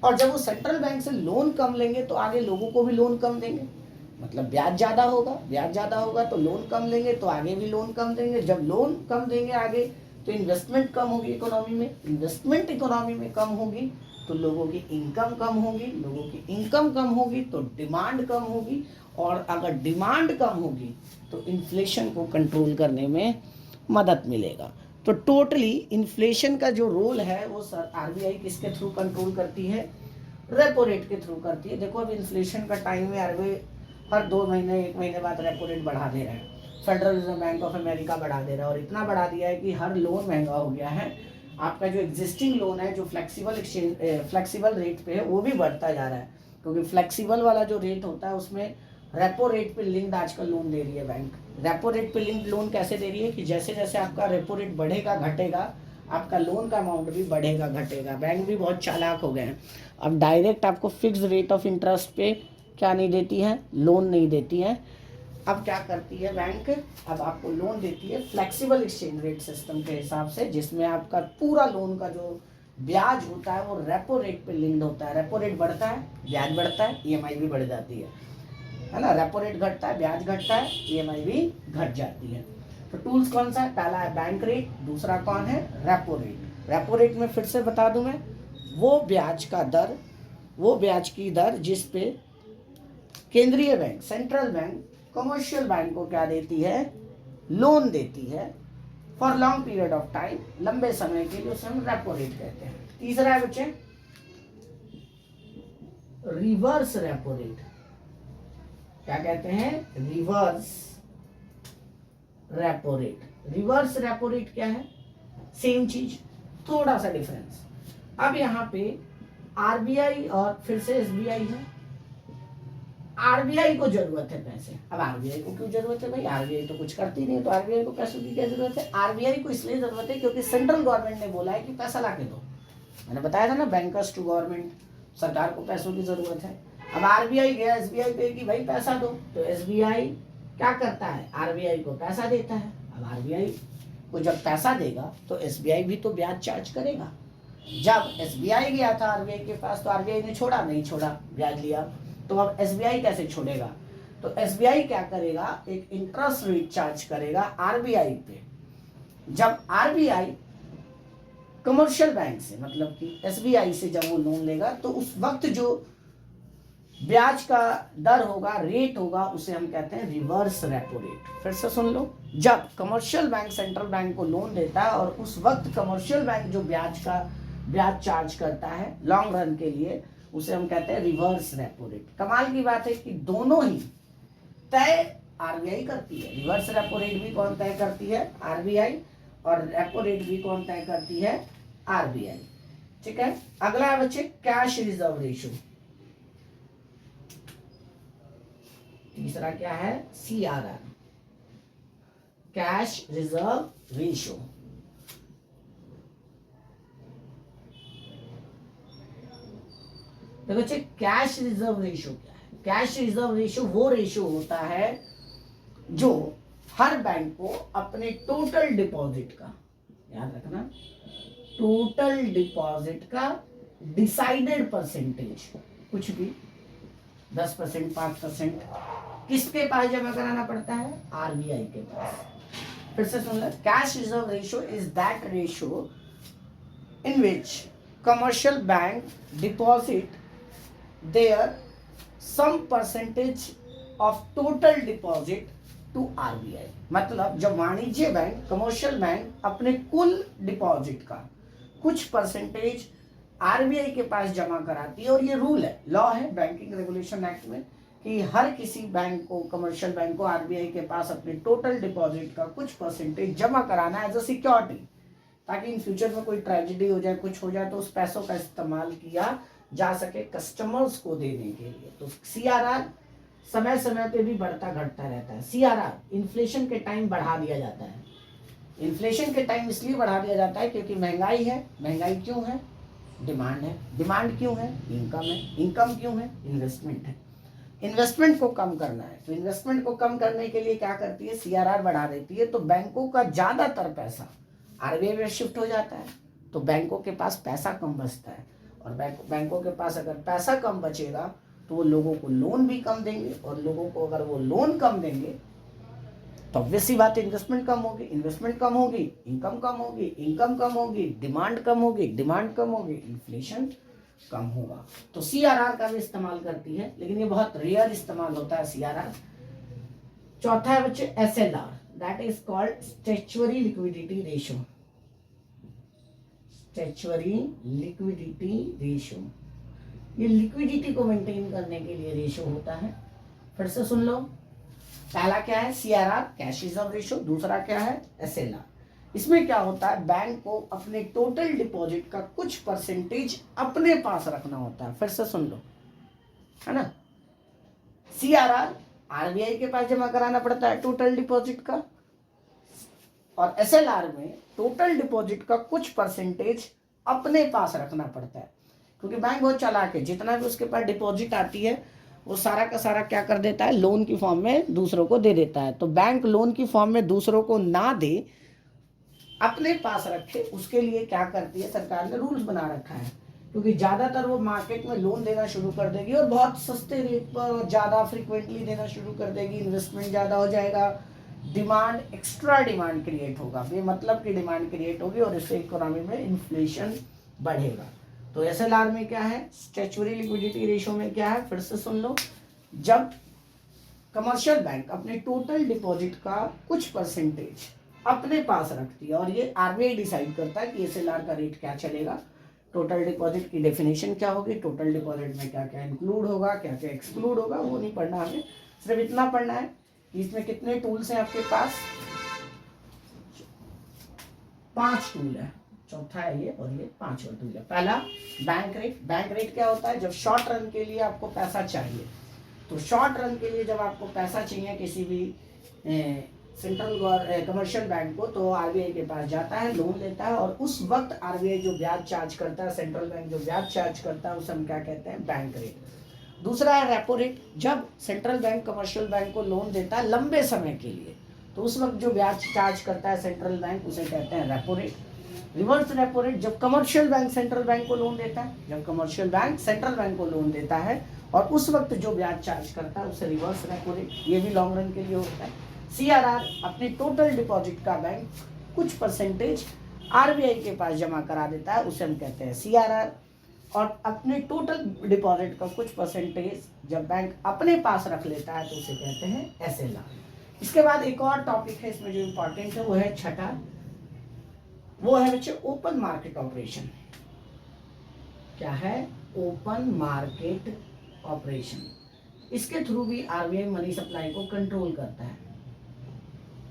और जब वो सेंट्रल बैंक से लोन कम लेंगे तो आगे लोगों को भी लोन कम देंगे, मतलब ब्याज ज्यादा होगा, ब्याज ज्यादा होगा तो लोन कम लेंगे, तो आगे भी लोन कम देंगे। जब लोन कम देंगे आगे तो इन्वेस्टमेंट कम होगी इकोनॉमी में, इन्वेस्टमेंट इकोनॉमी में कम होगी तो लोगों की इनकम कम होगी, लोगों की इनकम कम होगी तो डिमांड कम होगी, और अगर डिमांड कम होगी तो इन्फ्लेशन को कंट्रोल करने में मदद मिलेगा। तो टोटली इन्फ्लेशन का जो रोल है वो सर आरबीआई किसके थ्रू कंट्रोल करती है, रेपो रेट के थ्रू करती है। देखो, अब इन्फ्लेशन का टाइम में आरबीआई हर 2 महीने 1 महीने बाद रेपो रेट बढ़ा दे रहा है, federal Reserve Bank of America बढ़ा दे रहा है, और इतना बढ़ा दिया है कि हर लोन महंगा हो गया है। आपका जो एग्जिस्टिंग लोन है, जो फ्लेक्सिबल रेट पे है, वो भी बढ़ता जा रहा है, क्योंकि फ्लेक्सिबल वाला जो रेट होता है उसमें रेपो रेट पे लिंक्ड आजकल लोन दे रही है बैंक। रेपो रेट पे लिंक्ड लोन कैसे दे रही है कि जैसे जैसे आपका रेपो रेट बढ़ेगा घटेगा, आपका लोन का अमाउंट भी बढ़ेगा घटेगा। बैंक भी बहुत चालाक हो गए हैं, अब डायरेक्ट आपको फिक्स रेट ऑफ इंटरेस्ट पे क्या नहीं देती है, लोन नहीं देती है। अब क्या करती है बैंक, अब आपको लोन देती है फ्लेक्सिबल एक्सचेंज रेट सिस्टम के हिसाब से, जिसमें आपका पूरा लोन का जो ब्याज होता है वो रेपो रेट पे लिंक्ड होता है। रेपो रेट बढ़ता है, ब्याज बढ़ता है, ईएमआई भी बढ़ जाती है ना। रेपो रेट घटता है, ब्याज घटता है, ईएमआई भी घट जाती है। तो टूल्स कौन सा है, पहला है बैंक रेट, दूसरा कौन है, रेपो रेट। रेपो रेट में फिर से बता दूं मैं, वो ब्याज का दर, वो ब्याज की दर जिस पे केंद्रीय bank, central bank commercial bank को क्या देती है, लोन देती है for long period of time, लंबे समय के लिए, उसे हम रेपो रेट कहते हैं। तीसरा है बच्चे रिवर्स रेपो रेट। क्या कहते हैं, reverse repo rate. Reverse repo rate क्या है, सेम चीज, थोड़ा सा डिफरेंस। अब यहाँ पे आरबीआई और फिर से एसबीआई है। आरबीआई को जरूरत है पैसे। अब आरबीआई को क्यों जरूरत है भाई, आरबीआई तो कुछ करती नहीं, तो आरबीआई को पैसों की क्या जरूरत है, आरबीआई को इसलिए जरूरत है क्योंकि सेंट्रल गवर्नमेंट ने बोला है कि पैसा ला के दो। मैंने बताया था ना, बैंकर्स टू गवर्नमेंट, सरकार को पैसों की जरूरत है। अब आरबीआई गया एसबीआई पे कि भाई पैसा दो, तो एसबीआई क्या करता है, आरबीआई को पैसा देता है। अब आरबीआई को जब पैसा देगा तो एसबीआई भी तो ब्याज चार्ज करेगा। जब एसबीआई गया था आरबीआई के पास तो आरबीआई ने छोड़ा नहीं, छोड़ा, ब्याज लिया। तो अब एसबीआई कैसे छोड़ेगा, तो एसबीआई क्या करेगा, एक इंटरेस्ट रेट चार्ज करेगा आरबीआई पे। जब आरबीआई कमर्शियल बैंक से, मतलब कि एसबीआई से जब वो लोन लेगा तो उस वक्त जो ब्याज का दर होगा, रेट होगा, उसे हम कहते हैं रिवर्स रेपो रेट। फिर से सुन लो, जब कमर्शियल बैंक सेंट्रल बैंक को लोन देता है और उस वक्त कमर्शियल बैंक जो ब्याज चार्ज करता है लॉन्ग रन के लिए, उसे हम कहते हैं रिवर्स रेपो रेट। कमाल की बात है कि दोनों ही तय आरबीआई करती है। रिवर्स रेपो रेट भी कौन तय करती है, आरबीआई, और रेपो रेट भी कौन तय करती है, आरबीआई। ठीक है, अगला है बच्चे कैश रिजर्व रेशियो। तीसरा क्या है, सीआरआर, कैश रिजर्व रेशियो। तो बच्चे कैश रिजर्व रेशो क्या है? कैश रिजर्व रेशो वो रेशो होता है जो हर बैंक को अपने टोटल डिपॉजिट का, याद रखना, टोटल डिपॉजिट का डिसाइडेड परसेंटेज, कुछ भी 10%, 5%, किसके पास जमा कराना पड़ता है? आरबीआई के पास। फिर से सुन लो, cash reserve ratio is that ratio in which commercial bank deposit there some percentage of total deposit to RBI. मतलब जब वाणिज्य बैंक, कमर्शियल बैंक अपने कुल डिपॉजिट का कुछ परसेंटेज आरबीआई के पास जमा कराती है, और ये रूल है, लॉ है बैंकिंग रेगुलेशन एक्ट में, कि हर किसी बैंक को, कमर्शियल बैंक को आरबीआई के पास अपने टोटल डिपॉजिट का कुछ परसेंटेज जमा कराना एज अ सिक्योरिटी, ताकि इन फ्यूचर में कोई ट्रेजेडी हो जाए, कुछ हो जाए, तो उस पैसों का इस्तेमाल किया जा सके कस्टमर्स को देने के लिए। तो सीआरआर समय समय पे भी बढ़ता घटता रहता है। सीआरआर इन्फ्लेशन के टाइम बढ़ा दिया जाता है। इन्फ्लेशन के टाइम इसलिए बढ़ा दिया जाता है क्योंकि महंगाई है। महंगाई क्यों है? डिमांड है। डिमांड क्यों है? इनकम है। इनकम क्यों है? इन्वेस्टमेंट है। इन्वेस्टमेंट को कम करना है, तो इन्वेस्टमेंट को कम करने के लिए क्या करती है? सीआरआर बढ़ा देती है। तो बैंकों का ज्यादातर पैसा आरबीआई में शिफ्ट हो जाता है, तो बैंकों के पास पैसा कम बचता है, और बैंकों के पास अगर पैसा कम बचेगा तो वो लोगों को लोन भी कम देंगे, और लोगों को अगर वो लोन कम देंगे तो ऑब्वियस सी बात है, इन्वेस्टमेंट कम होगी, इन्वेस्टमेंट कम होगी, इनकम कम होगी, इनकम कम होगी, डिमांड कम होगी, डिमांड कम होगी, इन्फ्लेशन कम होगा। तो सीआरआर का भी इस्तेमाल करती है, लेकिन ये बहुत रेयर इस्तेमाल होता है सीआरआर। चौथा है बच्चे SLR, that is called statutory liquidity ratio. Statutory liquidity ratio, ये लिक्विडिटी को मेंटेन करने के लिए रेशियो होता है। फिर से सुन लो, पहला क्या है? CRR, cash reserve ratio. दूसरा क्या है? एसएलआर। इसमें क्या होता है? बैंक को अपने टोटल डिपॉजिट का कुछ परसेंटेज अपने पास रखना होता है। फिर से सुन लो, है ना। सीआरआर आरबीआई के पास जमा कराना पड़ता है टोटल डिपॉजिट का, और एसएलआर में टोटल डिपॉजिट का कुछ परसेंटेज अपने पास रखना पड़ता है। क्योंकि बैंक बहुत चालाक है, जितना भी उसके पास डिपॉजिट आती है वो सारा का सारा क्या कर देता है? लोन की फॉर्म में दूसरों को दे देता है। तो बैंक लोन की फॉर्म में दूसरों को ना दे, अपने पास रखे, उसके लिए क्या करती है? सरकार ने रूल्स बना रखा है, क्योंकि ज्यादातर वो मार्केट में लोन देना शुरू कर देगी, और बहुत सस्ते रेट पर और ज्यादा फ्रिक्वेंटली देना शुरू कर देगी। इन्वेस्टमेंट ज्यादा हो जाएगा, डिमांड, एक्स्ट्रा डिमांड क्रिएट होगा, बेमतलब की डिमांड क्रिएट होगी, और इससे इकोनॉमी में इन्फ्लेशन बढ़ेगा। तो एसएलआर में क्या है? स्टैच्यूटरी लिक्विडिटी रेशियो में क्या है? फिर से सुन लो, जब कमर्शियल बैंक अपने टोटल डिपॉजिट का कुछ परसेंटेज अपने पास रखती है, और ये आरबीआई डिसाइड करता है कि एसएलआर का रेट क्या चलेगा, टोटल डिपॉजिट की डेफिनेशन क्या होगी, टोटल डिपॉजिट में क्या क्या इंक्लूड होगा, क्या क्या एक्सक्लूड होगा, वो नहीं पढ़ना हमें। सिर्फ इतना पढ़ना है कि इसमें कितने टूल्स हैं आपके पास? 5 टूल है। चौथा है ये, और ये 5वां टूल है। पहला बैंक रेट। बैंक रेट क्या होता है? जब शॉर्ट रन के लिए आपको पैसा चाहिए, तो शॉर्ट रन के लिए जब आपको पैसा चाहिए किसी भी सेंट्रल कमर्शियल बैंक को, तो आरबीआई के पास जाता है, लोन लेता है, और उस वक्त आरबीआई जो ब्याज चार्ज करता है, सेंट्रल बैंक जो ब्याज चार्ज करता है, उसे हम क्या कहते हैं? Bank rate. दूसरा है रेपो रेट। जब सेंट्रल बैंक कमर्शियल बैंक को लोन देता है लंबे समय के लिए, तो उस वक्त जो ब्याज चार्ज करता है सेंट्रल बैंक, उसे कहते हैं repo rate. Reverse repo rate, जब कमर्शियल बैंक सेंट्रल बैंक को लोन देता है, जब कमर्शियल बैंक सेंट्रल बैंक को लोन देता है और उस वक्त जो ब्याज चार्ज करता है, उसे रिवर्स रेपो रेट, ये भी लॉन्ग रन के लिए होता है। सीआरआर, अपनी टोटल डिपॉजिट का बैंक कुछ परसेंटेज आरबीआई के पास जमा करा देता है, उसे हम कहते हैं सीआरआर। और अपने टोटल डिपॉजिट का कुछ परसेंटेज जब बैंक अपने पास रख लेता है, तो उसे कहते हैं एसएलआर। इसके बाद एक और टॉपिक है इसमें जो इंपॉर्टेंट है, वो है छठा, वो है बच्चे ओपन मार्केट ऑपरेशन। क्या है? Open market operation. इसके थ्रू भी आरबीआई मनी सप्लाई को कंट्रोल करता है।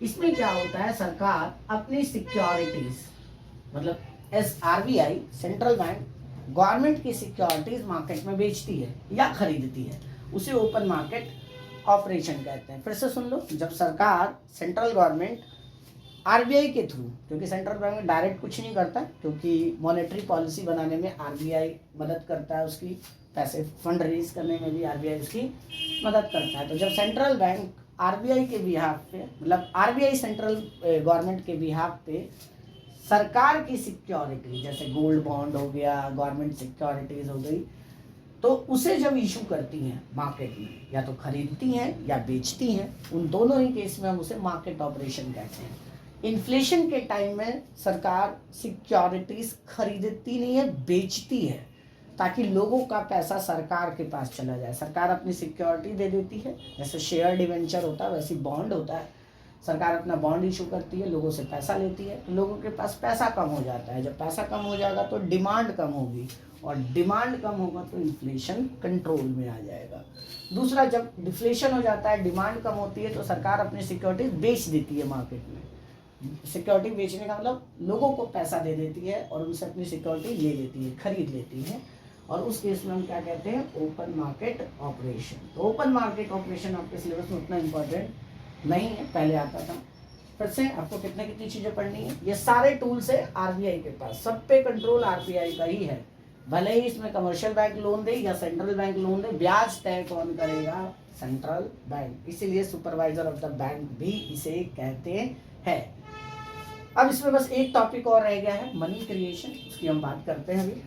इसमें क्या होता है? सरकार अपनी सिक्योरिटीज, मतलब S RBI central bank government की सिक्योरिटीज मार्केट में बेचती है या खरीदती है, उसे ओपन मार्केट ऑपरेशन कहते हैं। फिर से सुन लो, जब सरकार, सेंट्रल गवर्नमेंट आरबीआई के थ्रू, क्योंकि सेंट्रल बैंक डायरेक्ट कुछ नहीं करता, क्योंकि मॉनेटरी पॉलिसी बनाने में आरबीआई मदद करता है उसकी, पैसे फंड रेज करने में भी आरबीआई उसकी मदद करता है। तो जब सेंट्रल बैंक आरबीआई के बिहाफ पे, मतलब आरबीआई सेंट्रल गवर्नमेंट के बिहाफ पे सरकार की सिक्योरिटी जैसे गोल्ड बॉन्ड हो गया, गवर्नमेंट सिक्योरिटीज हो गई, तो उसे जब इशू करती हैं मार्केट में, या तो खरीदती हैं या बेचती हैं, उन दोनों ही केस में हम उसे मार्केट ऑपरेशन कहते हैं। इन्फ्लेशन के टाइम में सरकार सिक्योरिटीज खरीदती नहीं है, बेचती है, ताकि लोगों का पैसा सरकार के पास चला जाए। सरकार अपनी सिक्योरिटी दे देती है, जैसे शेयर डिवेंचर होता है वैसे बॉन्ड होता है। सरकार अपना बॉन्ड इशू करती है, लोगों से पैसा लेती है, तो लोगों के पास पैसा कम हो जाता है। जब पैसा कम हो जाएगा तो डिमांड कम होगी, और डिमांड कम होगा तो इन्फ्लेशन कंट्रोल में आ जाएगा। दूसरा, जब डिफ्लेशन हो जाता है, डिमांड कम होती है, तो सरकार अपनी सिक्योरिटी बेच देती है मार्केट में। सिक्योरिटी बेचने का मतलब लोगों को पैसा दे देती है और उनसे अपनी सिक्योरिटी ले लेती है, खरीद लेती है, और उस केस में हम क्या कहते हैं, ओपन मार्केट ऑपरेशन। तो ओपन मार्केट ऑपरेशन आपके सिलेबस में उतना इम्पोर्टेंट नहीं है, पहले आता था। फिर से आपको कितनी चीजें पढ़नी है, ये सारे टूल्स है आरबीआई के पास, सब पे कंट्रोल आरबीआई का ही है। भले ही इसमें कमर्शियल बैंक लोन दे या सेंट्रल बैंक लोन दे, ब्याज तय कौन करेगा, सेंट्रल बैंक। इसीलिए सुपरवाइजर ऑफ द बैंक भी इसे कहते हैं। अब इसमें बस एक टॉपिक और रह गया है, मनी क्रिएशन, उसकी हम बात करते हैं अभी।